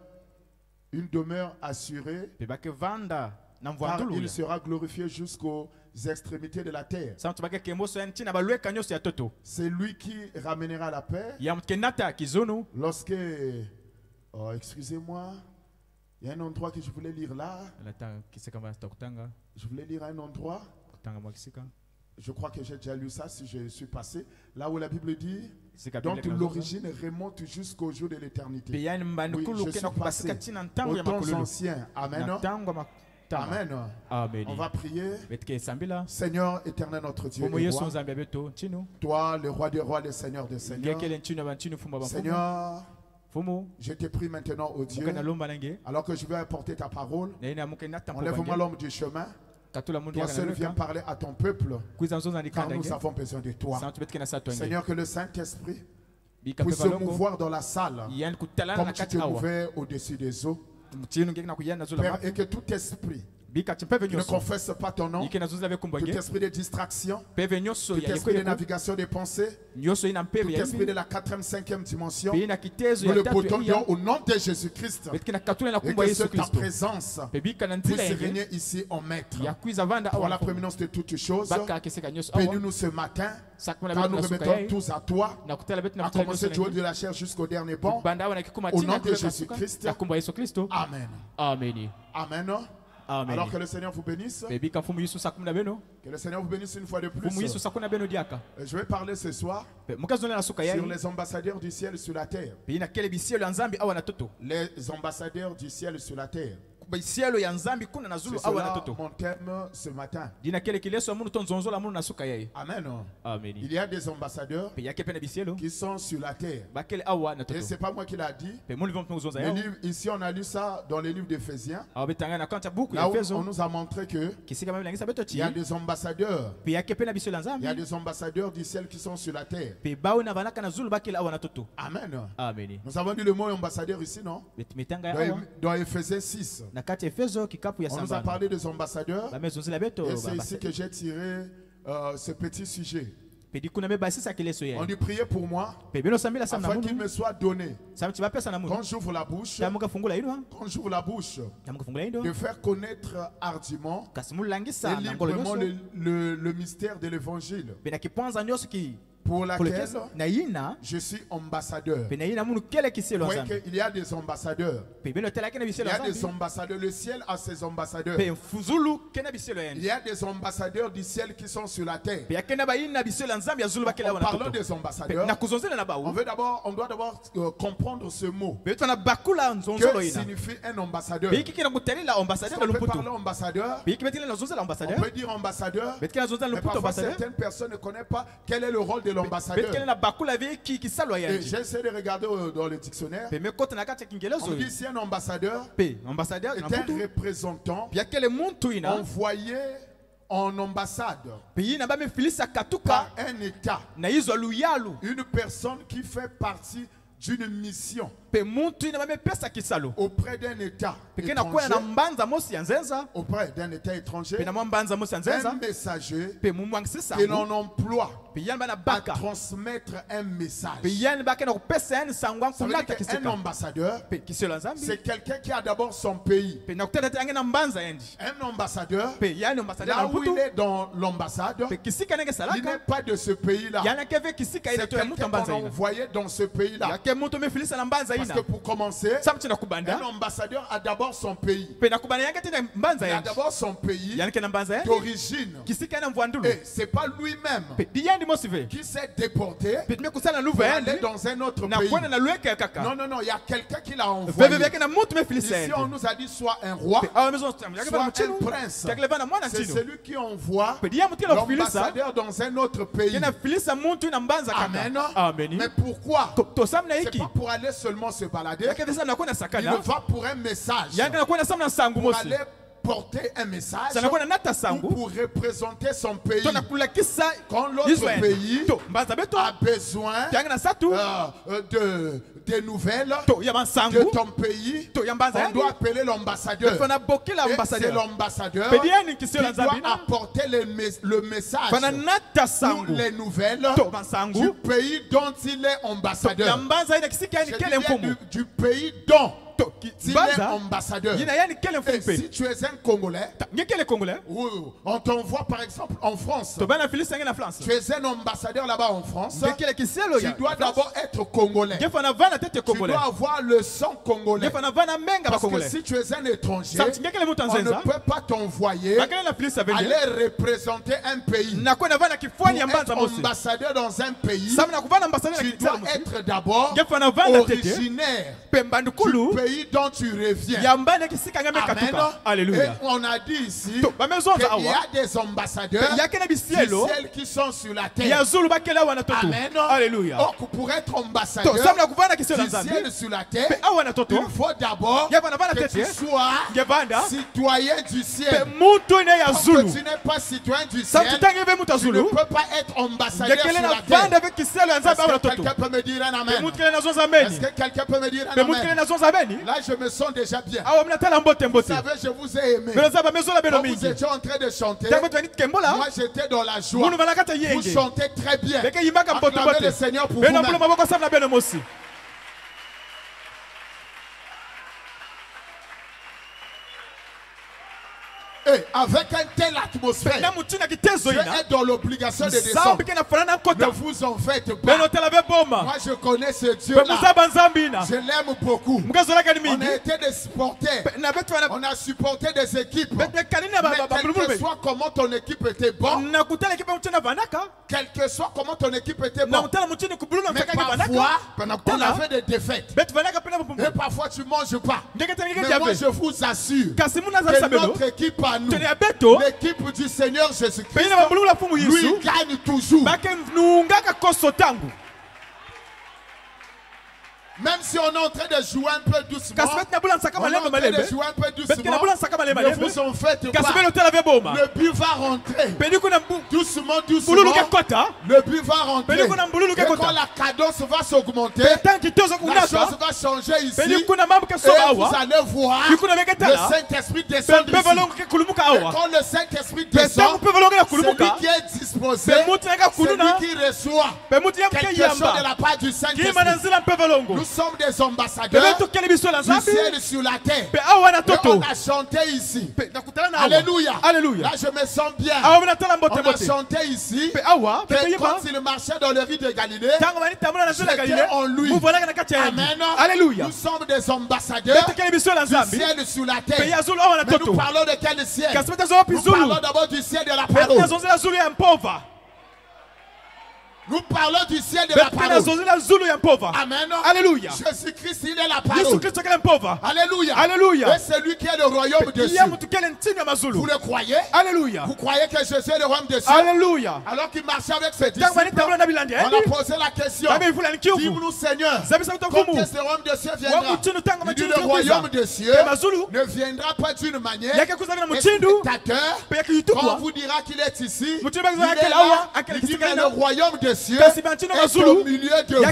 [SPEAKER 4] assurée,
[SPEAKER 1] pe bake vanda na
[SPEAKER 4] car
[SPEAKER 1] mvwandulu
[SPEAKER 4] il sera glorifié jusqu'aux extrémités de la terre.
[SPEAKER 1] sa mtu bake kemboso yani tina balweka nyonso ya toto
[SPEAKER 4] C'est lui qui ramènera la paix
[SPEAKER 1] ya mtu ke nata kizunu
[SPEAKER 4] lorsque... Oh, excusez-moi, il y a un endroit que je voulais lire là.
[SPEAKER 1] alata kisika mbala takutanga
[SPEAKER 4] Je voulais lire un endroit.
[SPEAKER 1] kutanga mwa kisika
[SPEAKER 4] Je crois que j'ai déjà lu ça si je suis passé. Là où la Bible dit,
[SPEAKER 1] kisika
[SPEAKER 4] dont
[SPEAKER 1] Biblia
[SPEAKER 4] l'origine remonte jusqu'au jour de
[SPEAKER 1] pe
[SPEAKER 4] l'éternité.
[SPEAKER 1] yani
[SPEAKER 4] Oui,
[SPEAKER 1] mbandukulu
[SPEAKER 4] je
[SPEAKER 1] ke na
[SPEAKER 4] suis passé
[SPEAKER 1] kubasika tina ntango
[SPEAKER 4] aux
[SPEAKER 1] ya
[SPEAKER 4] temps
[SPEAKER 1] makululu
[SPEAKER 4] anciens. Amen.
[SPEAKER 1] na ntango
[SPEAKER 4] Amen.
[SPEAKER 1] Amen.
[SPEAKER 4] On va prier.
[SPEAKER 1] Betke sambila.
[SPEAKER 4] Seigneur éternel notre Dieu
[SPEAKER 1] Fumu
[SPEAKER 4] et
[SPEAKER 1] Yesu
[SPEAKER 4] roi,
[SPEAKER 1] nzambe abeto ntinu.
[SPEAKER 4] toi le roi des rois, le Seigneur des seigneurs.
[SPEAKER 1] Ngekele ntinu abantinu fumu abamfumu.
[SPEAKER 4] Seigneur,
[SPEAKER 1] Fumu.
[SPEAKER 4] je te prie maintenant au Dieu,
[SPEAKER 1] Mukana lomba nange.
[SPEAKER 4] alors que je vais apporter ta parole,
[SPEAKER 1] Na ina mukena tampo.
[SPEAKER 4] enlève-moi l'homme du chemin.
[SPEAKER 1] Katula mundu
[SPEAKER 4] Toi seul viens parler à ton peuple,
[SPEAKER 1] Kuiza nzoza
[SPEAKER 4] car
[SPEAKER 1] ndikanda
[SPEAKER 4] nous
[SPEAKER 1] nge.
[SPEAKER 4] avons besoin de toi.
[SPEAKER 1] Santu betke na satwange.
[SPEAKER 4] Seigneur, que le Saint-Esprit
[SPEAKER 1] Bika
[SPEAKER 4] puisse se
[SPEAKER 1] pevalongo.
[SPEAKER 4] mouvoir dans la salle,
[SPEAKER 1] Yani kutalana
[SPEAKER 4] comme
[SPEAKER 1] na
[SPEAKER 4] tu
[SPEAKER 1] kati
[SPEAKER 4] te
[SPEAKER 1] awa.
[SPEAKER 4] mouvais au-dessus des eaux.
[SPEAKER 1] Mutinu ngekina kuyana zula
[SPEAKER 4] Père,
[SPEAKER 1] mapi.
[SPEAKER 4] et que tout esprit
[SPEAKER 1] Bika chimpeve
[SPEAKER 4] qui ne
[SPEAKER 1] nyoso.
[SPEAKER 4] confesse pas ton nom,
[SPEAKER 1] Ike na zoza be
[SPEAKER 4] tout
[SPEAKER 1] kumbage.
[SPEAKER 4] esprit de distraction,
[SPEAKER 1] Peve nyoso
[SPEAKER 4] tout
[SPEAKER 1] ya
[SPEAKER 4] esprit de
[SPEAKER 1] yekweko.
[SPEAKER 4] navigation des pensées,
[SPEAKER 1] Nyoso ina
[SPEAKER 4] tout
[SPEAKER 1] mpeve ya
[SPEAKER 4] esprit de
[SPEAKER 1] yimbi.
[SPEAKER 4] la 4e, 5e dimension,
[SPEAKER 1] Pe ina kitezo
[SPEAKER 4] nous
[SPEAKER 1] ya
[SPEAKER 4] le
[SPEAKER 1] tatu
[SPEAKER 4] botons
[SPEAKER 1] ya.
[SPEAKER 4] au nom de Jésus-Christ,
[SPEAKER 1] Betke na katula na
[SPEAKER 4] et
[SPEAKER 1] kumba
[SPEAKER 4] que
[SPEAKER 1] Yesu
[SPEAKER 4] seule ta
[SPEAKER 1] Kristo.
[SPEAKER 4] présence
[SPEAKER 1] Pe bika na nzila
[SPEAKER 4] puisse
[SPEAKER 1] yenge.
[SPEAKER 4] régner ici en maître.
[SPEAKER 1] Ya kuiza vanda
[SPEAKER 4] Pour
[SPEAKER 1] awa.
[SPEAKER 4] la prééminence de toutes choses,
[SPEAKER 1] Baka keseka nyoso awa.
[SPEAKER 4] bénis-nous ce matin,
[SPEAKER 1] Sakuna
[SPEAKER 4] car
[SPEAKER 1] betu
[SPEAKER 4] nous
[SPEAKER 1] na suka
[SPEAKER 4] remettons
[SPEAKER 1] yai.
[SPEAKER 4] tous à toi,
[SPEAKER 1] Na kutala betu na
[SPEAKER 4] à
[SPEAKER 1] kutala
[SPEAKER 4] commencer
[SPEAKER 1] nyoso
[SPEAKER 4] du haut
[SPEAKER 1] nange.
[SPEAKER 4] de la chair jusqu'au dernier bon.
[SPEAKER 1] Banda awa na kikuma
[SPEAKER 4] Au
[SPEAKER 1] tina
[SPEAKER 4] nom de
[SPEAKER 1] kule kasuka.
[SPEAKER 4] Jésus-Christ.
[SPEAKER 1] Na kumba Yesu Kristo.
[SPEAKER 4] Amen.
[SPEAKER 1] Amen.
[SPEAKER 4] Amen.
[SPEAKER 1] Amen.
[SPEAKER 4] Alors que le Seigneur vous bénisse,
[SPEAKER 1] Pe bika fumu Yesu sakuna beno.
[SPEAKER 4] que le Seigneur vous bénisse une fois de
[SPEAKER 1] Fumu Yesu
[SPEAKER 4] plus.
[SPEAKER 1] sakuna beno diaka.
[SPEAKER 4] Je vais parler ce soir
[SPEAKER 1] Pe mukazona na suka yai.
[SPEAKER 4] sur les ambassadeurs du ciel sur la terre.
[SPEAKER 1] Pe ina kele bisielo ya nzambi awa na toto.
[SPEAKER 4] Les ambassadeurs du ciel sur la terre.
[SPEAKER 1] Bisielo ya nzambi kuna na
[SPEAKER 4] C'est
[SPEAKER 1] zulu awa na
[SPEAKER 4] cela
[SPEAKER 1] toto.
[SPEAKER 4] mon thème ce matin.
[SPEAKER 1] Dina kele kileso ya munu to nzonzo la munu na suka yai.
[SPEAKER 4] Amen.
[SPEAKER 1] Amen.
[SPEAKER 4] Il y a des ambassadeurs
[SPEAKER 1] Pe yake pe na bisielo.
[SPEAKER 4] qui sont sur la terre.
[SPEAKER 1] Ba kele awa na
[SPEAKER 4] Et
[SPEAKER 1] toto.
[SPEAKER 4] c'est pas moi qui l'a dit.
[SPEAKER 1] Pe munu vimpo nzonzo
[SPEAKER 4] Les
[SPEAKER 1] yao.
[SPEAKER 4] livres, ici, on a lu ça dans les livres d'Éphésiens.
[SPEAKER 1] Awa betanga na kanta buku
[SPEAKER 4] Là
[SPEAKER 1] ya
[SPEAKER 4] où
[SPEAKER 1] Efeso.
[SPEAKER 4] on nous a montré que
[SPEAKER 1] Kisika mami langisa beto
[SPEAKER 4] il
[SPEAKER 1] ti.
[SPEAKER 4] y a des ambassadeurs.
[SPEAKER 1] Pe yake pe na bisielo ya
[SPEAKER 4] Il y a
[SPEAKER 1] nzambi.
[SPEAKER 4] des ambassadeurs du ciel qui sont sur la terre.
[SPEAKER 1] Pe bawo na vanaka na zulu ba kele awa na toto.
[SPEAKER 4] Amen.
[SPEAKER 1] Amen.
[SPEAKER 4] Nous avons dit le mot ambassadeur ici, non?
[SPEAKER 1] Metanga ya awa.
[SPEAKER 4] Dans Éphésiens 6.
[SPEAKER 1] Na kati Efeso kikapu ya
[SPEAKER 4] On nous a
[SPEAKER 1] sambana.
[SPEAKER 4] parlé des ambassadeurs.
[SPEAKER 1] Ba mezo zila beto.
[SPEAKER 4] Et c'est ici que j'ai tiré ce petit sujet.
[SPEAKER 1] Pe dikuna me basisa kileso
[SPEAKER 4] On
[SPEAKER 1] yai.
[SPEAKER 4] dit prier pour moi
[SPEAKER 1] Pe beno sambila sam na
[SPEAKER 4] afin qu'il
[SPEAKER 1] munu.
[SPEAKER 4] me soit donné,
[SPEAKER 1] Sam ti ba pesa na munu.
[SPEAKER 4] quand j'ouvre la bouche,
[SPEAKER 1] Tamuka fungula ino.
[SPEAKER 4] quand j'ouvre la bouche,
[SPEAKER 1] Tamuka fungula ino.
[SPEAKER 4] de faire connaître hardiment
[SPEAKER 1] Kasi mulangisa
[SPEAKER 4] et
[SPEAKER 1] na ngolo
[SPEAKER 4] librement
[SPEAKER 1] nyoso.
[SPEAKER 4] le mystère de l'évangile
[SPEAKER 1] Bena kiponza nyoso ki
[SPEAKER 4] pour laquelle
[SPEAKER 1] kolekesa na yina.
[SPEAKER 4] je suis ambassadeur.
[SPEAKER 1] Pe na yina munu kele
[SPEAKER 4] Vous
[SPEAKER 1] kiselo
[SPEAKER 4] voyez
[SPEAKER 1] nzambi.
[SPEAKER 4] qu'il y a des ambassadeurs.
[SPEAKER 1] Pe beno tela kena
[SPEAKER 4] Il y
[SPEAKER 1] biselo
[SPEAKER 4] a des
[SPEAKER 1] nzambi.
[SPEAKER 4] ambassadeurs. Le ciel a ses ambassadeurs.
[SPEAKER 1] Pe fuzulu kena biselo
[SPEAKER 4] Il
[SPEAKER 1] yende.
[SPEAKER 4] y a des ambassadeurs du ciel qui sont sur la terre.
[SPEAKER 1] Pe yakena ba yina biselo nzambi ya zulu ba kele
[SPEAKER 4] En
[SPEAKER 1] wana
[SPEAKER 4] parlant
[SPEAKER 1] toto.
[SPEAKER 4] des
[SPEAKER 1] Pe
[SPEAKER 4] ambassadeurs,
[SPEAKER 1] na kuzonzela na bawu.
[SPEAKER 4] on doit d'abord comprendre ce mot.
[SPEAKER 1] Pe tona bakula nzonzolo
[SPEAKER 4] Que
[SPEAKER 1] yina.
[SPEAKER 4] signifie un ambassadeur?
[SPEAKER 1] Pe kikina kutelela ambassadeur
[SPEAKER 4] On
[SPEAKER 1] na
[SPEAKER 4] peut
[SPEAKER 1] luputu.
[SPEAKER 4] parler ambassadeur,
[SPEAKER 1] Pe kibetile na zonzela
[SPEAKER 4] on
[SPEAKER 1] ambassadeur.
[SPEAKER 4] peut dire ambassadeur,
[SPEAKER 1] Bet kena zonzela
[SPEAKER 4] mais
[SPEAKER 1] luputu
[SPEAKER 4] parfois
[SPEAKER 1] ambassadeur.
[SPEAKER 4] certaines personnes ne connaissent pas quel est le rôle de
[SPEAKER 1] Bet kele
[SPEAKER 4] l'ambassadeur.
[SPEAKER 1] na bakula ve ki salo
[SPEAKER 4] Et
[SPEAKER 1] yende.
[SPEAKER 4] j'ai essayé de regarder dans le dictionnaire.
[SPEAKER 1] Pe me kota na kati
[SPEAKER 4] On
[SPEAKER 1] kingelezo.
[SPEAKER 4] dit si un ambassadeur
[SPEAKER 1] Pe ambassadeur
[SPEAKER 4] est
[SPEAKER 1] na
[SPEAKER 4] un
[SPEAKER 1] putu.
[SPEAKER 4] représentant
[SPEAKER 1] Pe yakele muntu ina.
[SPEAKER 4] envoyé en ambassade
[SPEAKER 1] Pe yina ba me filisa katuka
[SPEAKER 4] par un État,
[SPEAKER 1] na izo luyalu.
[SPEAKER 4] une personne qui fait partie d'une mission
[SPEAKER 1] Pe muntu ina ba me pesa kisalo.
[SPEAKER 4] auprès d'un État
[SPEAKER 1] Pe kena kwena na
[SPEAKER 4] étranger,
[SPEAKER 1] mbanza mosi ya nzenza.
[SPEAKER 4] auprès d'un État étranger,
[SPEAKER 1] Pe na mbanza mosi ya nzenza.
[SPEAKER 4] un messager
[SPEAKER 1] Pe mumwangisisa.
[SPEAKER 4] que l'on emploie
[SPEAKER 1] Pe yana bana
[SPEAKER 4] à
[SPEAKER 1] baka.
[SPEAKER 4] transmettre un message.
[SPEAKER 1] Pe yana baka na kupesa yani sangwa
[SPEAKER 4] Ça veut dire
[SPEAKER 1] kulata
[SPEAKER 4] qu'un
[SPEAKER 1] kisika.
[SPEAKER 4] ambassadeur,
[SPEAKER 1] Pe kiselo nzambi.
[SPEAKER 4] c'est quelqu'un qui a d'abord son pays.
[SPEAKER 1] Pe na kutata tangi na mbanza yendi.
[SPEAKER 4] Un ambassadeur,
[SPEAKER 1] Pe yani ambassadeur na
[SPEAKER 4] là où
[SPEAKER 1] mputu.
[SPEAKER 4] il est dans l'ambassade,
[SPEAKER 1] Pe kisika nenge
[SPEAKER 4] il
[SPEAKER 1] salaka.
[SPEAKER 4] n'est pas de ce pays-là.
[SPEAKER 1] Yana keve kisika ile
[SPEAKER 4] C'est
[SPEAKER 1] to ya mutu
[SPEAKER 4] quelqu'un
[SPEAKER 1] mbanza
[SPEAKER 4] qu'on a
[SPEAKER 1] ina.
[SPEAKER 4] envoyé dans ce pays-là.
[SPEAKER 1] Yake mutu me filisa na mbanza
[SPEAKER 4] Parce
[SPEAKER 1] ina.
[SPEAKER 4] que pour commencer,
[SPEAKER 1] Samti na kubanda.
[SPEAKER 4] un ambassadeur a d'abord son pays.
[SPEAKER 1] Pe na kubanda yake tena mbanza
[SPEAKER 4] Il a
[SPEAKER 1] yendi.
[SPEAKER 4] d'abord son pays
[SPEAKER 1] Yani kena mbanza yendi.
[SPEAKER 4] d'origine.
[SPEAKER 1] Kisika na mvwandulu.
[SPEAKER 4] Et c'est pas lui-même
[SPEAKER 1] Pe di yendi mosive.
[SPEAKER 4] qui s'est déporté
[SPEAKER 1] Pe tume kusala
[SPEAKER 4] pour
[SPEAKER 1] luva
[SPEAKER 4] aller
[SPEAKER 1] yendi.
[SPEAKER 4] dans un autre
[SPEAKER 1] Na
[SPEAKER 4] pays.
[SPEAKER 1] kwenda na lueke ya kaka.
[SPEAKER 4] Non, non, non, il y a quelqu'un qui l'a
[SPEAKER 1] Veve
[SPEAKER 4] envoyé.
[SPEAKER 1] vyake na mutu me filisa
[SPEAKER 4] Ici, on
[SPEAKER 1] yendi.
[SPEAKER 4] nous a dit soit un roi,
[SPEAKER 1] Pe awa mezo yake
[SPEAKER 4] soit
[SPEAKER 1] bana
[SPEAKER 4] un
[SPEAKER 1] mchinu.
[SPEAKER 4] prince.
[SPEAKER 1] Yake levana mwana
[SPEAKER 4] C'est
[SPEAKER 1] mchinu.
[SPEAKER 4] celui qui envoie
[SPEAKER 1] Pe di ya mutu la filisa.
[SPEAKER 4] l'ambassadeur dans un autre pays.
[SPEAKER 1] Kena filisa muntu na mbanza kaka.
[SPEAKER 4] Amen.
[SPEAKER 1] Amen.
[SPEAKER 4] Mais pourquoi?
[SPEAKER 1] To samna
[SPEAKER 4] C'est
[SPEAKER 1] hiki.
[SPEAKER 4] pas pour aller seulement se balader.
[SPEAKER 1] Yake visa na kwenda
[SPEAKER 4] Il
[SPEAKER 1] sakana.
[SPEAKER 4] va pour un message.
[SPEAKER 1] Yake na kwenda samna sangu
[SPEAKER 4] Pour
[SPEAKER 1] mosi.
[SPEAKER 4] aller porter un message.
[SPEAKER 1] Sana kwenda nata
[SPEAKER 4] Ou
[SPEAKER 1] sangu.
[SPEAKER 4] pour représenter son pays.
[SPEAKER 1] To na kulakisa
[SPEAKER 4] Quand l'autre
[SPEAKER 1] Israel.
[SPEAKER 4] pays
[SPEAKER 1] To mbanza beto.
[SPEAKER 4] a besoin
[SPEAKER 1] Yake na satu.
[SPEAKER 4] des nouvelles
[SPEAKER 1] To ya
[SPEAKER 4] de
[SPEAKER 1] mansangu.
[SPEAKER 4] ton pays,
[SPEAKER 1] To ya mbanza
[SPEAKER 4] on
[SPEAKER 1] yangu.
[SPEAKER 4] doit appeler l'ambassadeur.
[SPEAKER 1] Fana bokila
[SPEAKER 4] Et c'est
[SPEAKER 1] ambassadeur.
[SPEAKER 4] l'ambassadeur
[SPEAKER 1] Pe di yani
[SPEAKER 4] qui
[SPEAKER 1] kisio la
[SPEAKER 4] doit
[SPEAKER 1] nzambi na.
[SPEAKER 4] apporter le message
[SPEAKER 1] Fana nata
[SPEAKER 4] ou
[SPEAKER 1] sangu.
[SPEAKER 4] les nouvelles
[SPEAKER 1] To
[SPEAKER 4] du
[SPEAKER 1] mansangu.
[SPEAKER 4] pays dont il est
[SPEAKER 1] Ya
[SPEAKER 4] ambassadeur.
[SPEAKER 1] mbanza ina kisika yani
[SPEAKER 4] Je
[SPEAKER 1] kele
[SPEAKER 4] dis bien
[SPEAKER 1] mfumu.
[SPEAKER 4] du pays dont
[SPEAKER 1] To
[SPEAKER 4] il est
[SPEAKER 1] mbanza.
[SPEAKER 4] ambassadeur.
[SPEAKER 1] Yina yani kele
[SPEAKER 4] Et
[SPEAKER 1] mfumu pe.
[SPEAKER 4] si tu es un Congolais,
[SPEAKER 1] Nye kele Congolais.
[SPEAKER 4] on t'envoie par exemple en France.
[SPEAKER 1] To bana filisa ngena France.
[SPEAKER 4] Tu es un ambassadeur là-bas en France.
[SPEAKER 1] Nye kele kiselo
[SPEAKER 4] Tu
[SPEAKER 1] ya.
[SPEAKER 4] dois d'abord être Congolais.
[SPEAKER 1] Nye fana vana tete
[SPEAKER 4] Tu
[SPEAKER 1] Congolais.
[SPEAKER 4] dois avoir le sang congolais.
[SPEAKER 1] Nye fana vana menga ba
[SPEAKER 4] Parce que
[SPEAKER 1] Congolais.
[SPEAKER 4] si tu es un étranger,
[SPEAKER 1] Samti nye kele mutu
[SPEAKER 4] on ne
[SPEAKER 1] nzenza.
[SPEAKER 4] peut pas t'envoyer
[SPEAKER 1] Bakele na filisa venye.
[SPEAKER 4] aller représenter un pays.
[SPEAKER 1] Na kwenda vana
[SPEAKER 4] Pour
[SPEAKER 1] kifwani ya
[SPEAKER 4] être
[SPEAKER 1] mbanza mosi.
[SPEAKER 4] ambassadeur dans un pays,
[SPEAKER 1] Samna kuvana ambassadeur na
[SPEAKER 4] tu
[SPEAKER 1] kitelo
[SPEAKER 4] dois
[SPEAKER 1] mosi.
[SPEAKER 4] être d'abord
[SPEAKER 1] Nye fana vana tete.
[SPEAKER 4] originaire
[SPEAKER 1] Pembandukulu.
[SPEAKER 4] du pays dont tu reviens.
[SPEAKER 1] Amen. Alléluia.
[SPEAKER 4] Et on a dit ici qu'il
[SPEAKER 1] y
[SPEAKER 4] y a des ambassadeurs du ciel qui sont sur la terre. Amen.
[SPEAKER 1] Alléluia.
[SPEAKER 4] Donc pour être ambassadeur du ciel sur la terre, il faut d'abord que tu sois citoyen du ciel. Quand tu n'es pas citoyen du ciel, tu ne peux pas être ambassadeur sur la terre. Est-ce que quelqu'un peut me dire un amen? Est-ce que quelqu'un peut me dire un amen? Là, je me sens déjà bien. Vous savez, je vous ai aimé. Quand vous étiez en train de chanter, moi j'étais dans la joie. Vous chantez très bien. Acclamez le Seigneur pour vous-même. Et avec une telle atmosphère, je suis dans l'obligation de descendre. Ne vous en faites pas. Moi je connais ce Dieu-là. Je l'aime beaucoup. On a été des supporters. On a supporté des équipes. Mais quel que soit comment ton équipe était bonne, quel que soit comment ton équipe était bonne, mais parfois on avait des défaites. Et parfois tu ne manges pas. Mais moi je vous assure que notre équipe à nous, l'équipe du Seigneur Jésus-Christ, lui gagne toujours. Même si on est en train de jouer un peu doucement, ne vous en faites pas. Le but va rentrer. Doucement, doucement. Le but va rentrer. Et quand la cadence va s'augmenter, la chose va changer ici. Et vous allez voir le Saint-Esprit descendre ici. Et quand le Saint-Esprit descend, celui qui est disposé, celui qui reçoit quelque chose de la part du Saint-Esprit. Nous sommes des ambassadeurs du ciel sur la terre. Et on a chanté ici. Alléluia. Là je me sens bien. On a chanté ici que quand il marchait dans le riz de Galilée, j'étais en lui. Amen. Nous sommes des ambassadeurs du ciel sur la terre. Mais nous parlons de quel ciel? Nous parlons d'abord du ciel de la parole. Nous parlons du ciel de la parole. Amen.
[SPEAKER 1] Alléluia.
[SPEAKER 4] Jésus-Christ, il est la parole. Alléluia. Et c'est lui qui est le royaume de Dieu. Vous le croyez?
[SPEAKER 1] Alléluia.
[SPEAKER 4] Vous croyez que Jésus est le royaume de Dieu?
[SPEAKER 1] Alléluia.
[SPEAKER 4] Alors qu'il marchait avec ses disciples, on a posé la question. Dis-nous, Seigneur, quand est-ce que le royaume de Dieu viendra? Il dit, le royaume de Dieu ne viendra pas d'une manière. Et spectateur, quand on vous dira qu'il est ici, il est là. Il dit, mais le royaume de Dieu est au milieu de vous.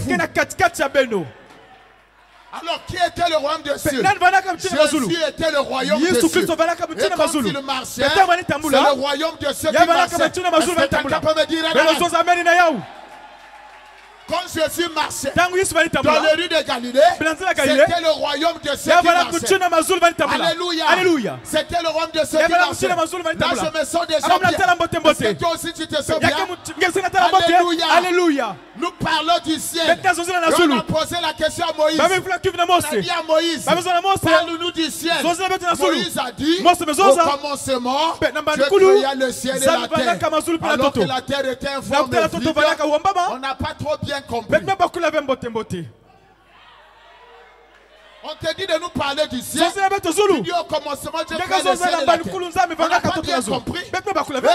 [SPEAKER 4] Alors qui était le royaume de Dieu? Jésus était le royaume de Dieu. Et quand il marchait, c'est le royaume de Dieu qui marchait. Est-ce que quelqu'un peut me dire amen? Quand Jésus marchait dans les rues de Galilée, c'était le royaume de Dieu qui marchait. Alléluia. C'était le royaume de Dieu qui marchait. Là, je me sens déjà bien. Est-ce que toi aussi tu te sens bien?
[SPEAKER 1] Alléluia.
[SPEAKER 4] Nous parlons du ciel. Et on a posé la question à Moïse. On a dit à Moïse, parle-nous du ciel. Moïse a dit, au commencement, Dieu créa le ciel et la terre. Alors que la terre était informe et vide, on n'a pas trop bien compris. On te dit de nous parler du ciel. Tu dis au commencement, Dieu créa le ciel et la terre. On n'a pas bien compris. Mais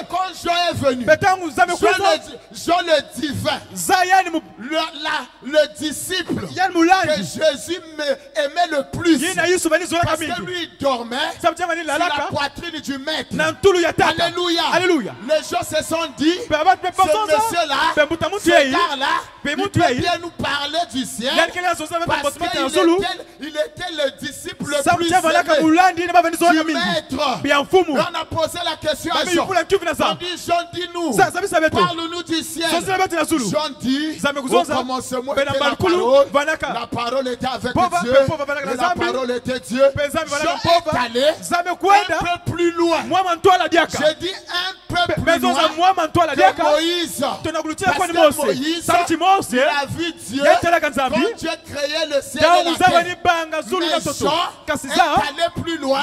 [SPEAKER 4] quand Jean est venu, Jean le divin, le disciple que Jésus aimait le plus, parce que lui il dormait sur la poitrine du maître. Alléluia. Les gens se sont dit, ce monsieur-là, ce gars-là, il peut bien nous parler du ciel, parce qu'il était le disciple le plus aimé du maître. Et on a posé la question à Jean. On dit, Jean, dis-nous, parle-nous du ciel. Jean dit, au commencement était la parole était avec Dieu, et la parole était Dieu. Jean est allé un peu plus loin. J'ai dit un peu plus loin que Moïse. Parce que Moïse, il a vu Dieu quand Dieu créait le ciel et la terre. Mais Jean est allé plus loin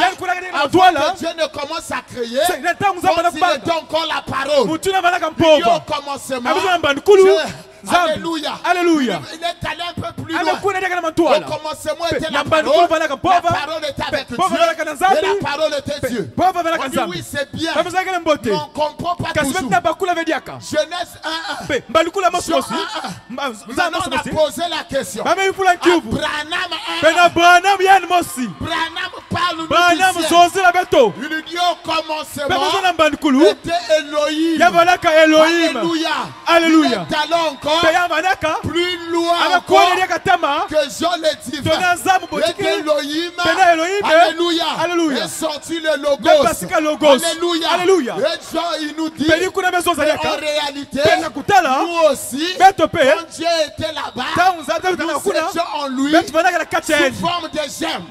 [SPEAKER 4] avant que Dieu ne commence à créer, quand il était encore la parole. Il dit au commencement, Alléluia.
[SPEAKER 1] Alléluia.
[SPEAKER 4] Il est allé un peu plus loin.
[SPEAKER 1] Au
[SPEAKER 4] commencement était la parole. La parole était avec Dieu. Et la parole était Dieu. On dit oui, c'est bien. Mais on ne comprend pas toujours. Genèse 1:1. Jean 1:1. Maintenant, on a posé la question. Branham parle nous du ciel. Il nous dit au commencement était Elohim. Alléluia. Il est allé encore plus loin que Jean le divin. Et Elohim, alléluia, est sorti le logos. Alléluia. Et Jean, il nous dit en réalité, nous aussi, quand Dieu était là-bas, nous étions en lui sous forme de gemmes.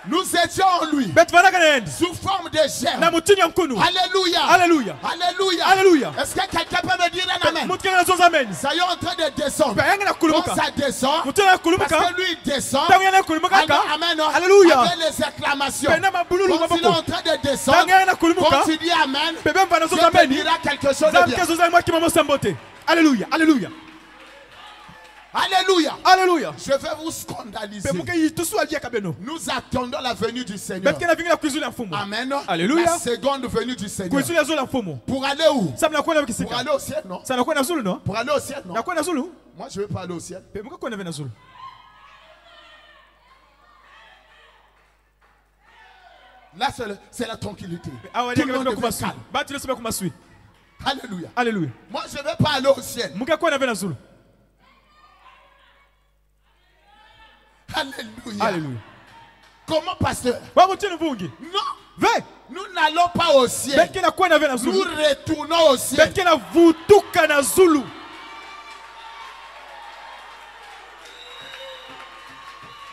[SPEAKER 4] Nous étions en lui sous forme de gemmes. Alléluia.
[SPEAKER 1] Alléluia.
[SPEAKER 4] Alléluia.
[SPEAKER 1] Alléluia.
[SPEAKER 4] Est-ce que quelqu'un peut me dire un amen? Ça y est en train de descendre. Quand ça descend, parce que lui il descend. Amen.
[SPEAKER 1] Alléluia.
[SPEAKER 4] Avec les acclamations. Quand il est en train de descendre, quand tu dis amen, je te dirai quelque chose de bien.
[SPEAKER 1] Alléluia. Alléluia.
[SPEAKER 4] Alléluia.
[SPEAKER 1] Alléluia.
[SPEAKER 4] Je vais vous scandaliser. Nous attendons la venue du Seigneur. Amen.
[SPEAKER 1] Alléluia.
[SPEAKER 4] La seconde venue du Seigneur. Pour aller où? Pour aller au ciel, non? Pour aller au ciel, non? Moi, je veux pas aller au ciel. Là, c'est la tranquillité. Tout le monde devient calme. Alléluia.
[SPEAKER 1] Alléluia.
[SPEAKER 4] Moi, je ne vais pas aller au ciel. Alléluia.
[SPEAKER 1] Alléluia.
[SPEAKER 4] Comment, pasteur?
[SPEAKER 1] Non.
[SPEAKER 4] Nous n'allons pas au ciel. Nous retournons au ciel.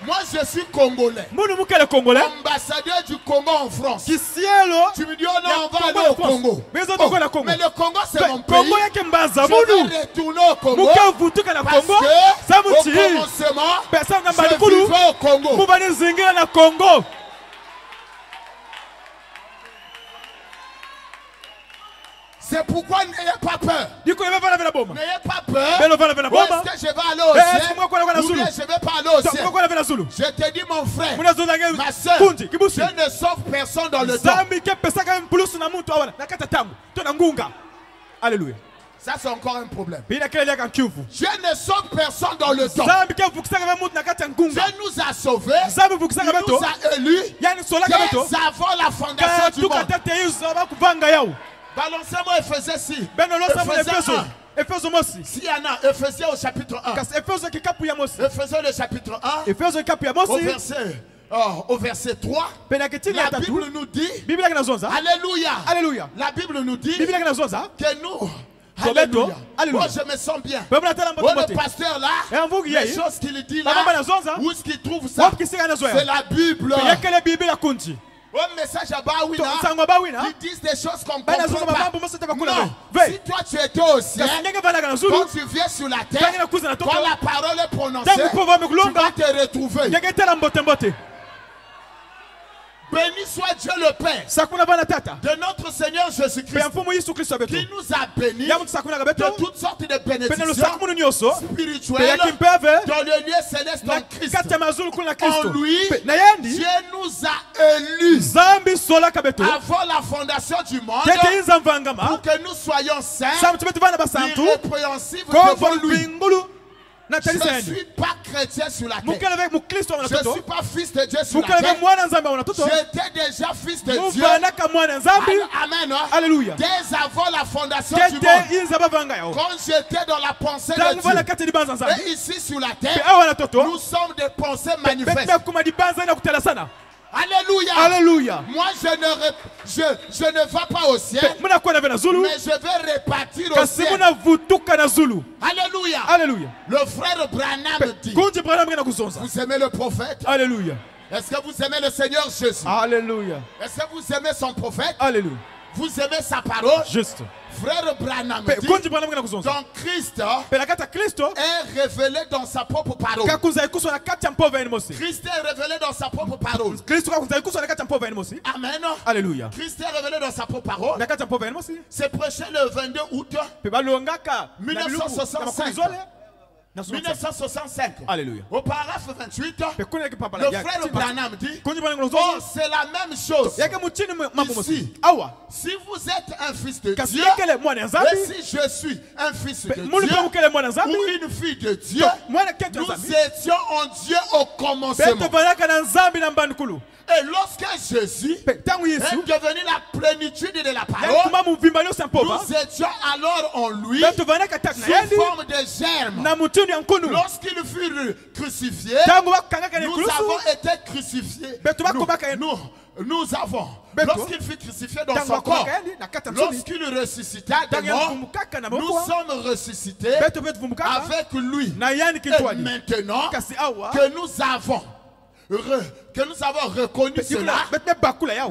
[SPEAKER 4] Moi, je suis congolais. Ambassadeur du Congo en France. Tu me dis, oh non, on va aller au Congo. Mais le Congo, c'est mon pays. Je vais retourner au Congo. Parce que, au commencement, je vivais au Congo. C'est pourquoi n'ayez pas peur. N'ayez pas peur. Est-ce que je vais aller au ciel? Ou bien je ne vais pas aller au ciel? Je te dis mon frère, ma soeur, je ne sauve personne dans le temps.
[SPEAKER 1] Alléluia.
[SPEAKER 4] Ça c'est encore un problème. Je ne sauve personne dans le temps. Dieu nous a sauvés. Il nous a élus. Dès avant la fondation du monde. Balancez-moi Ephésiens 6. S'il y en a, Ephésiens au chapitre 1. Ephésiens le chapitre 1. Au verset 3. La Bible nous dit. Alléluia. La Bible nous dit que nous. Alléluia. Oh, je me sens bien. Oh, le pasteur là, les choses qu'il dit là, où est-ce qu'il trouve ça? C'est la Bible. Un message à Bawina, ils disent des choses qu'on ne comprend pas. Non, si toi tu étais au ciel, quand tu viens sur la terre, quand la parole est prononcée, tu vas te retrouver. Béni soit Dieu le Père de notre Seigneur Jésus-Christ qui nous a bénis de toutes sortes de bénédictions spirituelles dans le lieu céleste en Christ. En lui, Dieu nous a élus avant la fondation du monde pour que nous soyons saints, irrépréhensibles devant lui. Je ne suis pas chrétien sur la terre. Je ne suis pas fils de Dieu sur la terre. J'étais déjà fils de Dieu. Amen.
[SPEAKER 1] Alléluia.
[SPEAKER 4] Dès avant la fondation du monde. Quand j'étais dans la pensée de Dieu. Et ici sur la terre, nous sommes des pensées manifestes. Alléluia.
[SPEAKER 1] Alléluia.
[SPEAKER 4] Moi, je ne vais pas au ciel, mais je vais répartir au ciel. Alléluia.
[SPEAKER 1] Alléluia.
[SPEAKER 4] Le frère Branham dit, vous aimez le prophète?
[SPEAKER 1] Alléluia.
[SPEAKER 4] Est-ce que vous aimez le Seigneur Jésus?
[SPEAKER 1] Alléluia.
[SPEAKER 4] Est-ce que vous aimez son prophète?
[SPEAKER 1] Alléluia.
[SPEAKER 4] Vous aimez sa parole?
[SPEAKER 1] Juste.
[SPEAKER 4] Frère Branham dit, donc Christ est révélé dans sa propre parole. Christ est révélé dans sa propre parole. Amen.
[SPEAKER 1] Alléluia.
[SPEAKER 4] Christ est révélé dans sa propre parole. C'est prêché le 22 août 1965.
[SPEAKER 1] Alléluia.
[SPEAKER 4] Au paragraphe 28, le frère Branham dit, oh, c'est la même chose. Ici, si vous êtes un fils de Dieu, et si je suis un fils de Dieu, ou une fille de Dieu, nous étions en Dieu au commencement. Et lorsque Jésus est devenu la plénitude de la parole, nous étions alors en lui sous forme de germe. Lorsqu'il fut crucifié, nous avons été crucifiés. Nous avons, lorsqu'il fut crucifié dans son corps, lorsqu'il ressuscita des morts, nous sommes ressuscités avec lui. Et maintenant que nous avons reconnu cela,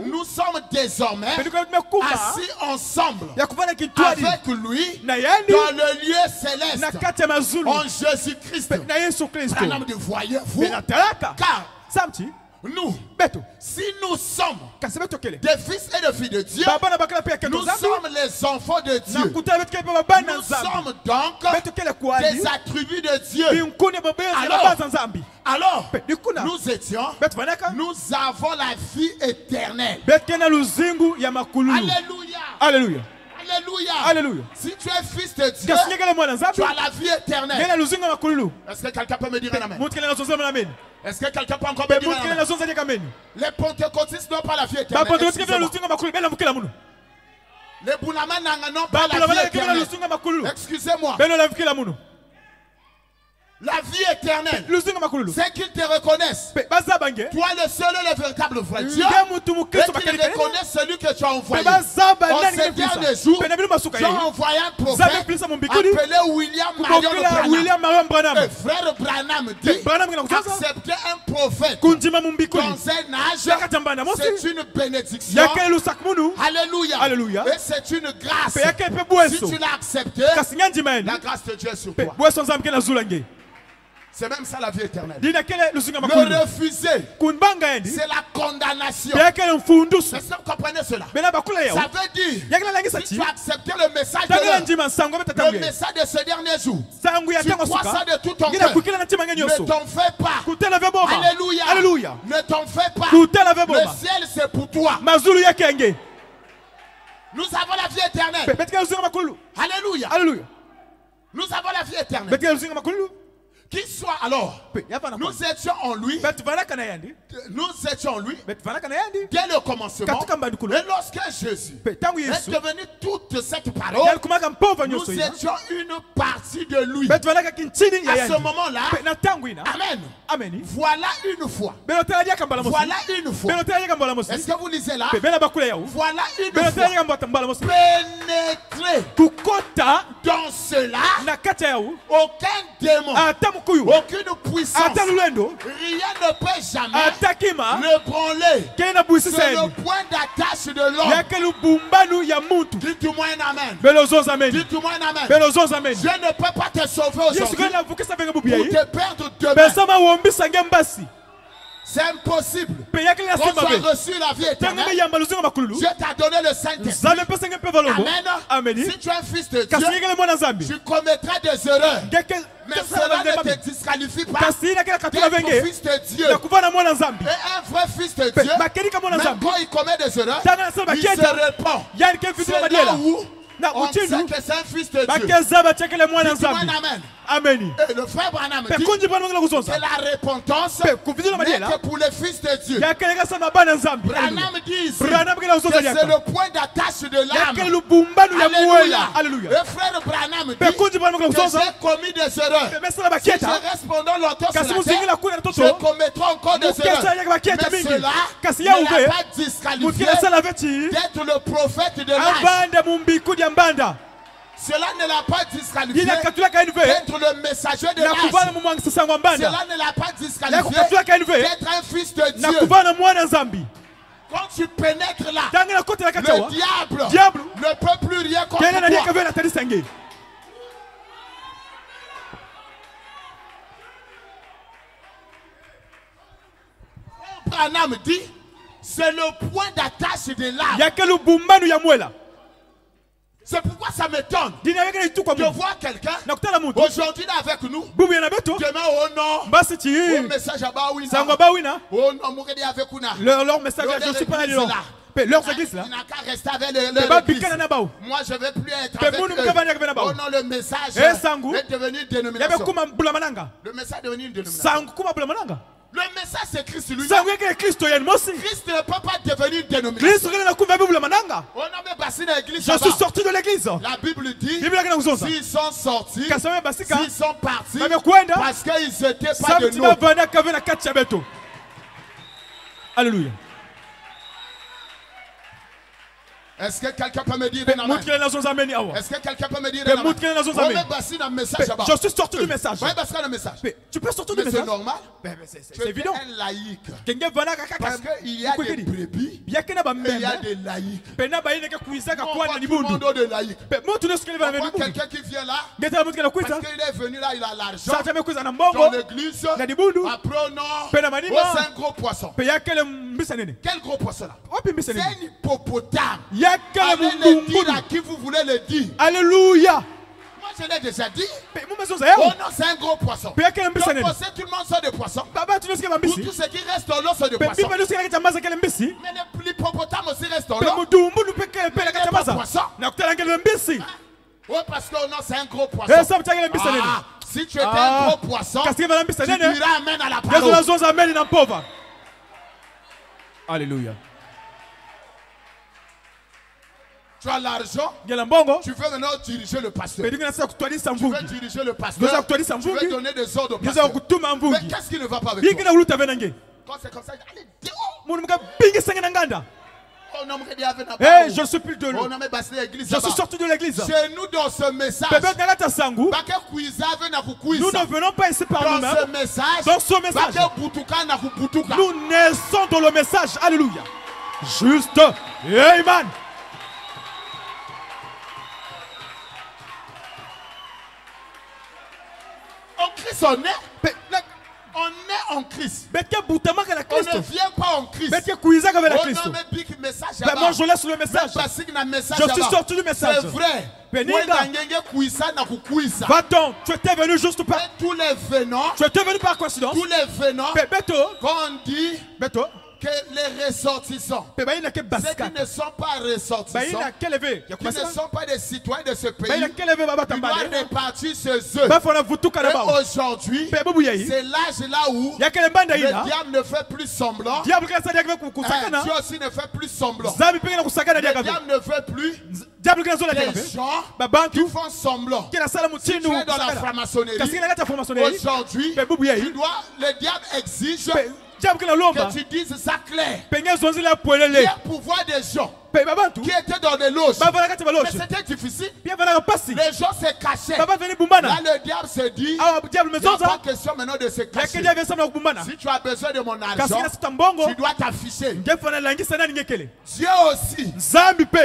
[SPEAKER 4] nous sommes désormais assis ensemble avec lui dans le lieu céleste en Jésus-Christ. Voyez-vous, car nous, si nous sommes des fils et des filles de Dieu, nous sommes les enfants de Dieu. Nous sommes donc des attributs de Dieu. Alors, nous avons la vie éternelle. Alléluia. Alléluia. Si tu es fils de Dieu, tu as la vie éternelle. Est-ce que quelqu'un peut me dire un amen? Est-ce que quelqu'un peut encore me dire un amen? Les pentecôtistes n'ont pas la vie éternelle. Les Bounamans n'ont pas la vie éternelle. Excusez-moi. La vie éternelle, c'est qu'ils te reconnaissent. Toi le seul et le véritable vrai Dieu. Et qu'ils reconnaissent celui que tu as envoyé. En ces derniers jours, tu as envoyé un prophète appelé William Marion Branham. Et frère Branham dit, accepter un prophète dans un âge, c'est une bénédiction. Alléluia. Et c'est une grâce. Si tu l'as accepté, la grâce de Dieu est sur toi. C'est même ça la vie éternelle. Le refuser, c'est la condamnation. Est-ce que vous comprenez cela? Ça veut dire, si tu as accepté le message de message de ce dernier jour, tu crois ça de tout ton cœur, ne t'en fais pas. Alléluia. Ne t'en fais pas. Le ciel c'est pour toi. Nous avons la vie éternelle. Alléluia. Nous avons la vie éternelle. Qui soit alors, nous étions en lui, dès le commencement, et lorsque Jésus est devenu toute cette parole, nous étions une partie de lui. À ce moment-là, amen. Voilà une fois. Est-ce que vous lisez là? Voilà une fois. Pénétrer dans cela, aucun démon, aucune puissance, rien ne peut jamais le branler. C'est le point d'attache de l'homme. Dites-moi un amen. Dites-moi un amen. Je ne peux pas te sauver aujourd'hui pour te perdre demain. C'est impossible. Quand tu as reçu la vie éternelle, Dieu t'a donné le Saint-Esprit. Amen. Si tu es un fils de Dieu, tu commettras des erreurs. Mais cela ne te disqualifie pas d'être fils de Dieu. Et un vrai fils de Dieu, même quand il commet des erreurs, il se répand. C'est là où on sait que c'est un fils de Dieu. Amen. Et le frère Branham dit que la repentance n'est que pour les fils de Dieu. Branham dit ici que c'est le point d'attache de l'âme. Alléluia. Le frère Branham dit que j'ai commis des erreurs. Si je reste pendant longtemps sur la terre, je commettrai encore des erreurs. Mais cela ne l'a pas disqualifié d'être le prophète de l'âge. Cela ne l'a pas disqualifié d'être le messager de l'âge. Cela ne l'a pas disqualifié d'être un fils de Dieu. Quand tu pénètres là, le diable ne peut plus rien contre toi. Branham dit, c'est le point d'attache de l'âme. C'est pourquoi ça m'étonne de voir quelqu'un aujourd'hui avec nous, demain oh non, au message à Bawina, oh non, avec
[SPEAKER 1] leur message, je ne suis pas là. Leurs églises là.
[SPEAKER 4] Il n'a qu'à rester avec l'église. Moi je ne vais plus être avec eux. Oh non, le message est devenu une dénomination. Le message est devenu une dénomination. Le message c'est Christ lui. Christ ne peut pas devenir une dénomination. Je
[SPEAKER 1] suis sorti de l'église.
[SPEAKER 4] La Bible dit, s'ils sont sortis, s'ils sont partis, parce qu'ils n'étaient pas de nous.
[SPEAKER 1] Alléluia.
[SPEAKER 4] Est-ce que quelqu'un peut me dire un amen? Est-ce que quelqu'un peut me dire un message?
[SPEAKER 1] Je suis sorti du message. Tu peux sortir du message.
[SPEAKER 4] C'est normal.
[SPEAKER 1] C'est évident.
[SPEAKER 4] Tu es un laïque. Parce qu'il y a des brebis et il y a des laïcs. Tout le monde a des laïcs. Quelqu'un qui vient là, parce qu'il est venu là, il a l'argent. Dans l'église, après on a un gros poisson. Quel gros poisson là? C'est un hippopotame. Allez le dire à qui vous voulez le dire.
[SPEAKER 1] Alléluia.
[SPEAKER 4] Moi je l'ai déjà dit. Oh non, c'est un gros poisson. Donc tout le monde sort de poissons. Tout ce qui reste en l'eau c'est de poissons. Mais l'hippopotame aussi reste en l'eau. Il n'est pas poisson. Oui, parce que non, c'est un gros poisson. Si tu étais un gros poisson, tu diras amen à la parole.
[SPEAKER 1] Alléluia.
[SPEAKER 4] Tu as l'argent, tu veux maintenant diriger le pasteur. Tu veux diriger le pasteur, tu veux donner des ordres au pasteur. Mais qu'est-ce qui ne va pas avec toi? Quand c'est comme ça, allez, dehors.
[SPEAKER 1] Hey, je ne suis plus de l'eau. Je suis sorti de l'église.
[SPEAKER 4] Chez nous dans ce message,
[SPEAKER 1] nous ne venons pas ici par nous-mêmes. Dans ce message, nous naissons dans le message. Alléluia. Juste. Amen.
[SPEAKER 4] En Christ, on est en Christ. On ne vient pas en Christ.
[SPEAKER 1] Moi, je laisse le message. Je suis sorti du message.
[SPEAKER 4] C'est vrai.
[SPEAKER 1] Va-t'en, tu étais venu juste par.
[SPEAKER 4] Tous les venants.
[SPEAKER 1] Tu étais venu par coïncidence.
[SPEAKER 4] Tous les venants. Quand on dit que les ressortissants, ceux qui ne sont pas ressortissants, qui ne sont pas des citoyens de ce pays, ils doivent répartir ceux eux. Et aujourd'hui, c'est l'âge là où le diable ne fait plus semblant. Dieu aussi ne fait plus semblant. Le diable ne fait plus des gens qui font semblant. Si tu es dans la franc-maçonnerie, aujourd'hui, le diable exige que tu dises ça clair. Il y a pouvoir des gens qui étaient dans des loges. Mais c'était difficile. Les gens se cachaient. Là, le diable se dit, il n'y a pas question maintenant de se cacher. Si tu as besoin de mon argent, tu dois t'afficher. Dieu aussi,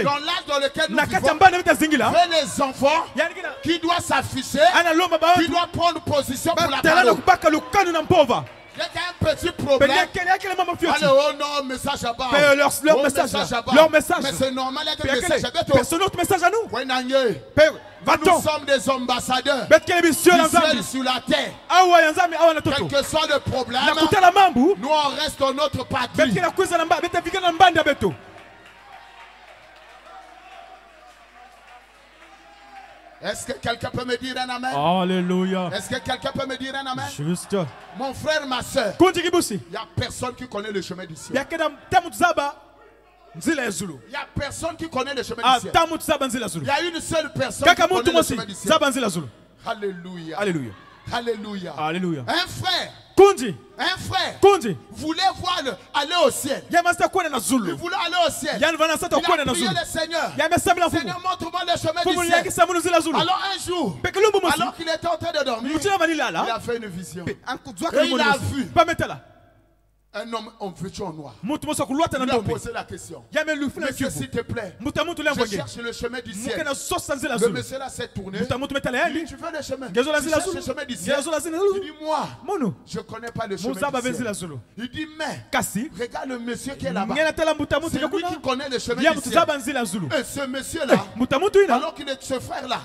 [SPEAKER 4] dans l'âge dans lequel nous vivons, fait les enfants qui doivent s'afficher, qui doivent prendre position pour la parole. Il y a un petit problème. Allez, oh non, message à bas.
[SPEAKER 1] Leur message.
[SPEAKER 4] Mais c'est normal, il y a un message à bas.
[SPEAKER 1] C'est notre message à nous.
[SPEAKER 4] Nous sommes des ambassadeurs visuels sur la terre. Quel que soit le problème, nous on reste dans notre patrie. Est-ce que quelqu'un peut me dire un amen?
[SPEAKER 1] Alléluia.
[SPEAKER 4] Est-ce que quelqu'un peut me dire un amen?
[SPEAKER 1] Juste.
[SPEAKER 4] Mon frère, ma soeur, il n'y a personne qui connaît le chemin du ciel. Il n'y a personne qui connaît le chemin du ciel. Il y a une seule personne qui connaît le chemin du ciel. Alléluia.
[SPEAKER 1] Alléluia.
[SPEAKER 4] Alléluia.
[SPEAKER 1] Alléluia.
[SPEAKER 4] Un frère voulait aller au ciel. Il voulait aller au ciel. Il a prié le Seigneur. Seigneur, montre-moi le chemin du ciel. Alors un jour, alors qu'il était en train de dormir, il a fait une vision. Et il a vu Un homme en vêtu en noir. Il a posé la question. Monsieur, s'il te plaît, je cherche le chemin du ciel. Le monsieur là s'est tourné. Il dit, tu veux le chemin? Tu cherches le chemin du ciel? Il dit, moi, je ne connais pas le chemin du ciel. Il dit, mais regarde le monsieur qui est là-bas. C'est lui qui connaît le chemin du ciel. Et ce monsieur-là, alors qu'il est ce frère-là,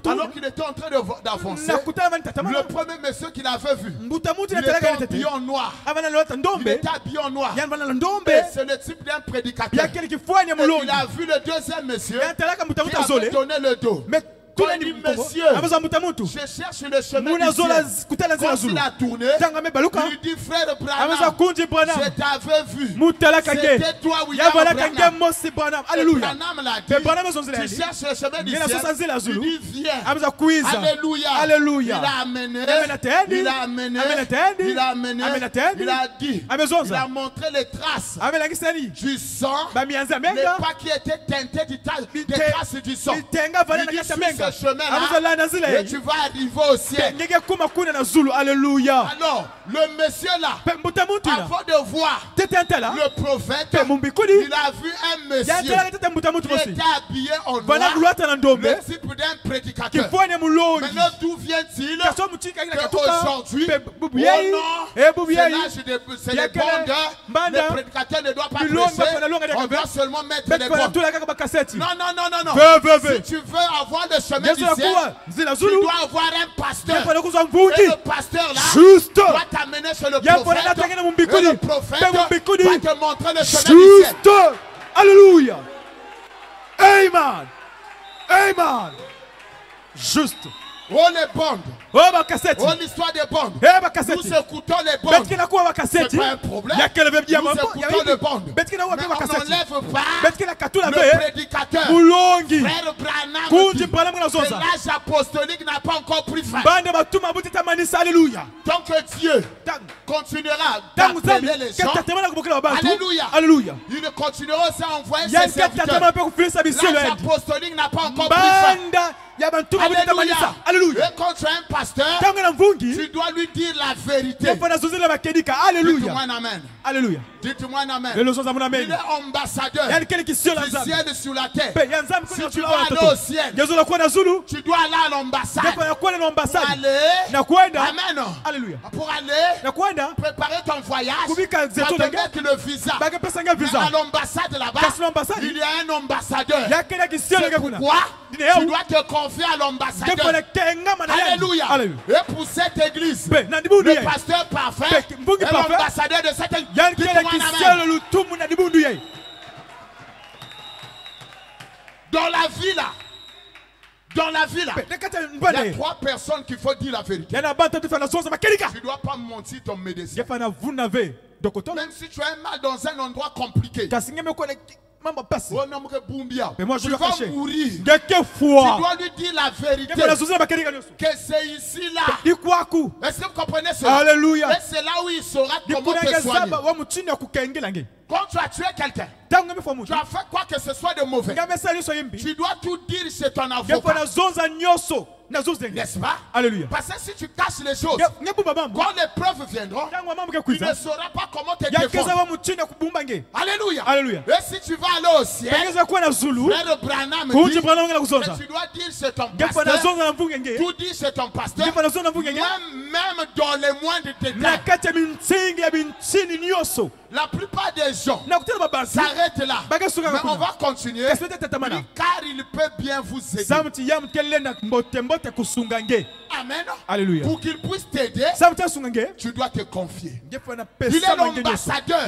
[SPEAKER 4] alors qu'il était en train d'avancer, le premier monsieur qu'il avait vu, il était habillé en noir. Il était habillé en noir. C'est le type d'un prédicateur. Et il a vu le deuxième monsieur qui avait donné le dos. Quand il dit, monsieur, je cherche le chemin du ciel. Quand il a tourné, il lui dit, frère Branham, je t'avais vu. C'était toi, William Branham.
[SPEAKER 1] Alléluia.
[SPEAKER 4] Branham l'a dit, tu cherches le chemin du ciel. Il dit, viens. Alléluia.
[SPEAKER 1] Alléluia.
[SPEAKER 4] Il a amené, il a amené, il a amené, il a dit, il a montré les traces du sang, mais pas qui était teinté des traces du sang. Il dit, ce chemin-là, et tu vas arriver au ciel.
[SPEAKER 1] Alléluia.
[SPEAKER 4] Alors, le monsieur là, avant de voir le prophète, il a vu un monsieur qui était habillé en noir, le type d'un prédicateur. Maintenant, d'où vient-il qu'aujourd'hui, oh non, c'est les bandes, les prédicateurs ne doivent pas prêcher, on doit seulement mettre les bandes. Non. Si tu veux avoir le chemin du ciel, tu dois avoir un pasteur. Et le pasteur là doit t'amener sur le prophète. Et le prophète va te montrer le chemin du ciel.
[SPEAKER 1] Alléluia. Amen. Amen. Juste.
[SPEAKER 4] Oh les bandes. Oh l'histoire des bandes. Nous écoutons les bandes. C'est pas un problème. Nous écoutons les bandes. Mais on n'enlève pas le prédicateur. Frère Branham dit que l'âge apostolique n'a pas encore pris fin.
[SPEAKER 1] Alléluia.
[SPEAKER 4] Donc Dieu continuera d'appeler les gens. Alléluia.
[SPEAKER 1] Alléluia.
[SPEAKER 4] Il continuera aussi à envoyer ses serviteurs. L'âge apostolique n'a pas encore pris fin. Alléluia.
[SPEAKER 1] Alléluia.
[SPEAKER 4] Et quand tu es un pasteur, tu dois lui dire la vérité.
[SPEAKER 1] Alléluia.
[SPEAKER 4] Dites-moi un amen.
[SPEAKER 1] Alléluia.
[SPEAKER 4] Dites-moi un amen.
[SPEAKER 1] Il
[SPEAKER 4] est ambassadeur du ciel sur la terre. Si tu veux aller au ciel, tu dois aller à l'ambassade. Pour aller, amen.
[SPEAKER 1] Alléluia.
[SPEAKER 4] Pour aller préparer ton voyage, pour te mettre le visa. Mais à l'ambassade là-bas, il y a un ambassadeur. C'est pourquoi tu dois te confier à l'ambassadeur. Alléluia. Et pour cette église, le pasteur parfait est l'ambassadeur de cette église. Dans la vie là, il y a 3 personnes qu'il faut dire la vérité. Tu ne dois pas mentir ton médecin. Même si tu as un mal dans un endroit compliqué.
[SPEAKER 1] Mais moi je
[SPEAKER 4] tu vas mourir.
[SPEAKER 1] Tu
[SPEAKER 4] dois lui dire la vérité. Que c'est ici là. Est-ce que vous comprenez cela?
[SPEAKER 1] Alléluia.
[SPEAKER 4] Et c'est là où il saura comment te soigner. Quand tu as tué quelqu'un, tu as fait quoi que ce soit de mauvais, tu dois tout dire chez ton avocat. N'est-ce pas?
[SPEAKER 1] Alléluia.
[SPEAKER 4] Parce que si tu caches les choses, quand les preuves viendront, il ne saura pas comment te défendre. Alléluia.
[SPEAKER 1] Alléluia.
[SPEAKER 4] Et si tu vas aller au ciel, Frère Branham dit, tu dois dire c'est ton pasteur, tout dire c'est ton pasteur, même dans les moindres détails. La plupart des gens s'arrêtent là. Mais on va continuer car il peut bien vous aider. Amen.
[SPEAKER 1] Alléluia.
[SPEAKER 4] Pour qu'il puisse t'aider, tu dois te confier. Il est l'ambassadeur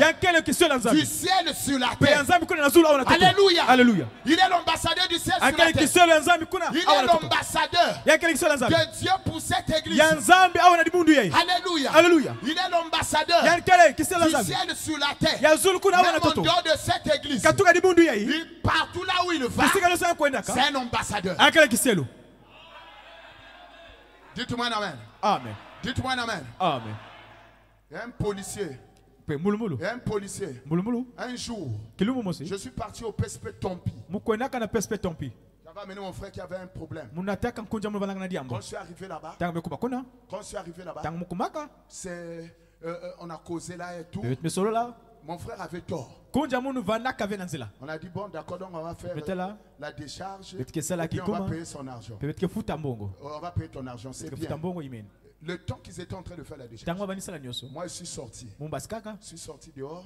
[SPEAKER 4] du ciel sur la terre. Alléluia.
[SPEAKER 1] Alléluia.
[SPEAKER 4] Il est l'ambassadeur du ciel sur la terre. Il est l'ambassadeur de Dieu pour cette église. Alléluia.
[SPEAKER 1] Alléluia.
[SPEAKER 4] Il est l'ambassadeur du ciel sur la terre. Même en dehors de cette église, partout là où il va, c'est un ambassadeur. Dites-moi un amen.
[SPEAKER 1] Amen.
[SPEAKER 4] Dites-moi un amen.
[SPEAKER 1] Amen.
[SPEAKER 4] Il y a un policier. Un jour, je suis parti au PSP Tompi. J'avais amené mon frère qui avait un problème. Quand je suis arrivé là-bas, c'est on a causé là et tout. Mon frère avait tort. On a dit bon d'accord, donc on va faire la décharge et puis on va payer son argent. On va payer ton argent, c'est bien. Le temps qu'ils étaient en train de faire la décharge, moi je suis sorti. Je suis sorti dehors.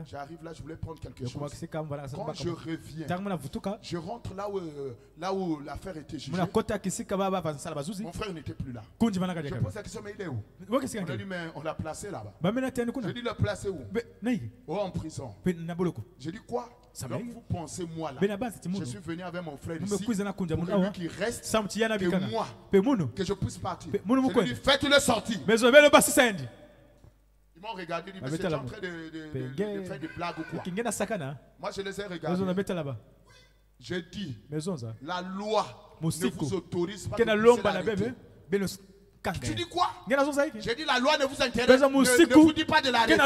[SPEAKER 4] J'arrive là, je voulais prendre quelque chose. Quand je reviens, je rentre là où l'affaire était jugée. Mon frère n'était plus là. Je pose la question, mais il est où? On a dit, mais on l'a placé là-bas. Je dis, le placer où? Oh, en prison. Je dis quoi? Donc vous pensez moi là, je suis venu avec mon frère ici pour lui qui reste que moi, que je puisse partir. Je lui dis faites-le sortir. Ils m'ont regardé, ils disent mais c'est en train de faire des blagues ou quoi? Moi je les ai regardés. J'ai dit la loi ne vous autorise pas de l'arrêter. Tu dis quoi? J'ai dit la loi ne vous intéresse, ne vous dit pas de l'arrêter.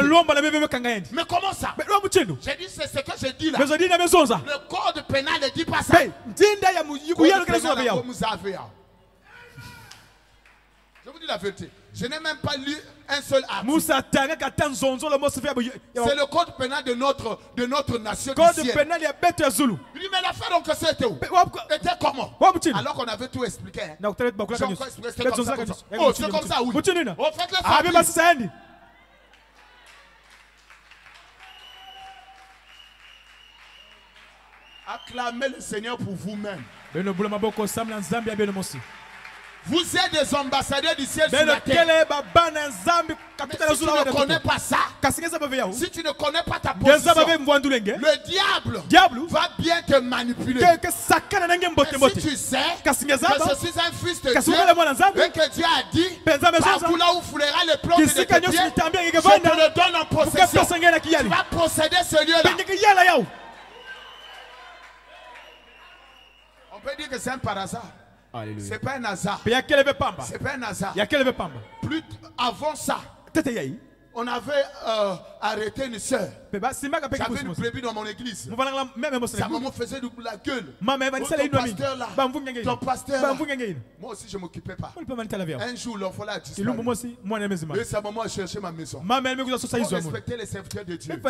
[SPEAKER 4] Mais comment ça? J'ai dit c'est ce que je dis là. Le code pénal ne dit pas ça. Je vous dis la vérité. Je n'ai même pas lu un seul article. C'est le code pénal de notre nation. Il dit mais l'affaire donc c'était où? Était comment? Alors qu'on avait tout expliqué. Hein. Oh, c'est comme ça, oui. Oh, faites-le sortir. Acclamez le Seigneur pour vous-même. Vous êtes des ambassadeurs du ciel sur la terre. Mais si tu ne connais pas ça, si tu ne connais pas ta position, le diable va bien te manipuler. Et si tu sais que je suis un fils de Dieu et que Dieu a dit, partout là où foulera le plomb de tes pieds, je te le donne en possession. Tu vas posséder ce lieu-là. On peut dire que c'est un par hasard. C'est pas un hasard. C'est pas un hasard. Plus avant ça, on avait arrêté une soeur. J'avais une brebis dans mon église. Sa maman faisait de la gueule. Ton pasteur là. Moi aussi je ne m'occupais pas. Un jour l'enfant là a disparu. Et sa maman a cherché ma maison. On respectait les serviteurs de Dieu. Non,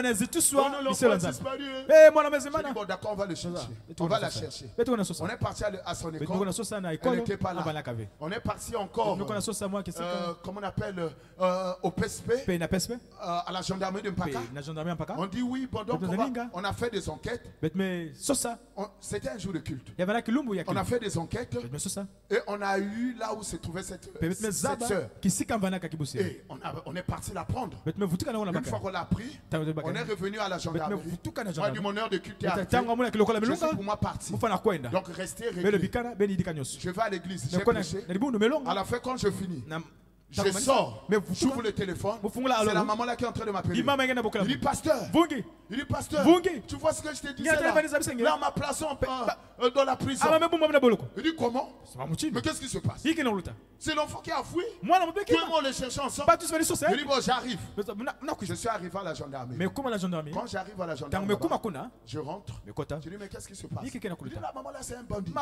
[SPEAKER 4] l'enfant a disparu. Je dis bon d'accord, on va le chercher. On va la chercher. On est parti à son école. Elle n'était pas là. On est parti encore, comment on appelle, au PSP, à la gendarmerie de Mpaka. On dit oui, bon, donc on a fait des enquêtes. C'était un jour de culte. On a fait des enquêtes et on a eu là où se trouvait cette sœur. Et on est parti la prendre. Une fois qu'on l'a pris, on est revenu à la gendarmerie. Moi, du mon heure de culte est arrivé. Je suis pour moi parti. Donc restez réglés. Je vais à l'église, j'ai prêché. À la fin, quand je finis, je sors, j'ouvre le téléphone, c'est la maman là qui est en train de m'appeler. Il dit pasteur, tu vois ce que je t'ai dit là? Là on m'a placé dans la prison. Il dit comment? Mais qu'est-ce qui se passe? C'est l'enfant qui a fui. Tout le monde le cherchait ensemble. Il dit bon j'arrive. Je suis arrivé à la gendarmerie. Quand j'arrive à la gendarmerie, je rentre. Je dis mais qu'est-ce qui se passe? Il dit la maman là c'est un bandit.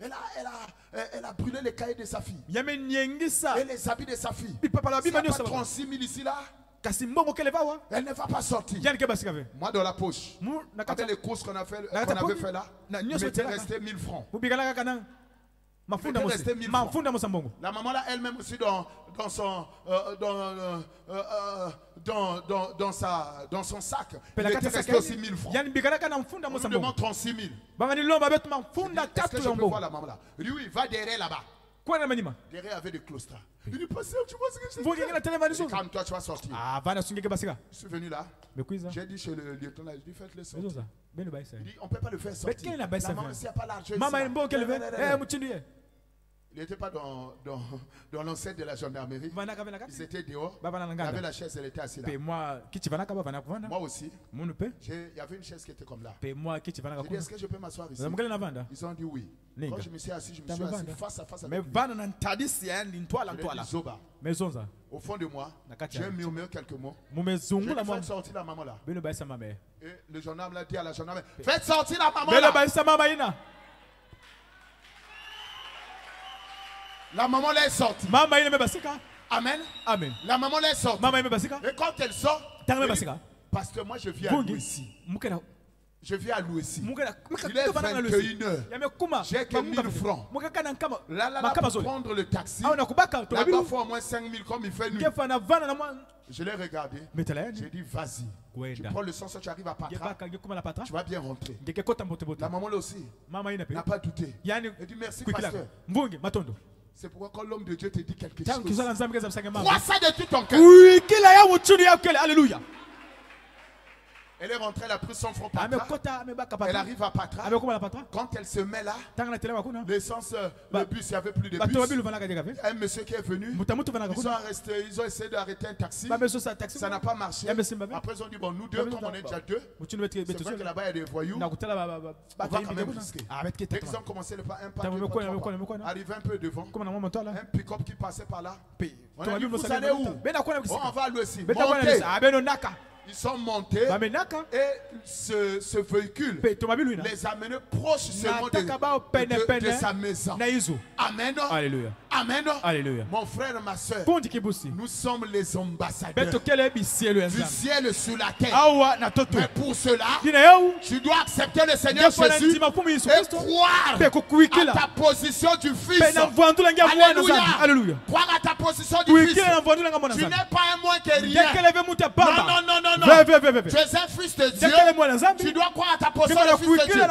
[SPEAKER 4] Elle a brûlé les cahiers de sa fille. Et les habits de sa fille. Il n'y a pas 36 000 ici là. Elle ne va pas sortir. Moi dans la poche, avec les courses qu'on avait fait là, il m'était resté 1000 francs. La maman là elle-même aussi dans son sac, il était resté aussi 1000 francs. On me demande 36 000. Est-ce que je peux voir la maman là? Il dit oui, va derrière là-bas. Derrière avait des claustras. Il dit pasteur, tu vois ce que je dis? Calme-toi, tu vas sortir. Je suis venu là. J'ai dit chez le lieutenant, je dis faites-le sortir. Il dit on ne peut pas le faire sortir. La maman s'il n'y a pas l'argent. Il n'était pas dans l'enceinte de la gendarmerie. Ils étaient dehors. Il y avait la chaise, elle était assise là. Moi aussi. Il y avait une chaise qui était comme là. J'ai dit est-ce que je peux m'asseoir ici? Ils ont dit oui. Quand je me suis assis, assis face à face avec lui. Zoba. Au fond de moi, j'ai murmuré quelques mots. J'ai dit faites sortir la maman là. Et le gendarme l'a dit à la gendarme, faites sortir la maman là. La maman là est sortie. Amen.
[SPEAKER 1] Amen.
[SPEAKER 4] La maman elle sort.
[SPEAKER 1] Maman elle basika.
[SPEAKER 4] Et quand elle sort, pasteur, moi je viens à Louis. Je viens à Louis. Il est 21h. J'ai que 1000 francs. Là, pour prendre le taxi, là-bas, il faut au moins 5000 comme il fait nuit. Je l'ai regardé. J'ai dit, vas-y. Tu prends le sens, tu arrives à Patra. Tu vas bien rentrer. La maman là aussi n'a pas douté. Elle dit, merci, pasteur. C'est pourquoi quand l'homme de Dieu te dit quelque chose, crois ça de tout ton cœur.
[SPEAKER 1] Alléluia.
[SPEAKER 4] Elle est rentrée, elle a pris son front Patra. Elle arrive à Patra. Quand elle se met là, l'essence, le bus, il n'y avait plus de bus. Un monsieur qui est venu, ils ont essayé d'arrêter un taxi. Ça n'a pas marché. Après, ils ont dit, bon, nous deux, comme on est déjà deux, c'est vrai que là-bas, il y a des voyous. On va quand même risquer. Dès qu'ils ont commencé un pas, arrivé un peu devant, un pick-up qui passait par là. On a dit, vous allez où? On va à l'ouest. Montez. Ils sont montés et ce véhicule les a amenés proches seulement de sa maison. Amen.
[SPEAKER 1] Alléluia.
[SPEAKER 4] Amen.
[SPEAKER 1] Alléluia.
[SPEAKER 4] Mon frère, ma soeur, nous sommes les ambassadeurs du ciel sur la terre. Mais pour cela, tu dois accepter le Seigneur Jésus et croire à ta position du Fils. Alléluia. Croire à ta position du Fils. Tu n'es pas un moins que rien. Non. Tu es un fils de Dieu. Tu dois croire à ta position de fils de Dieu.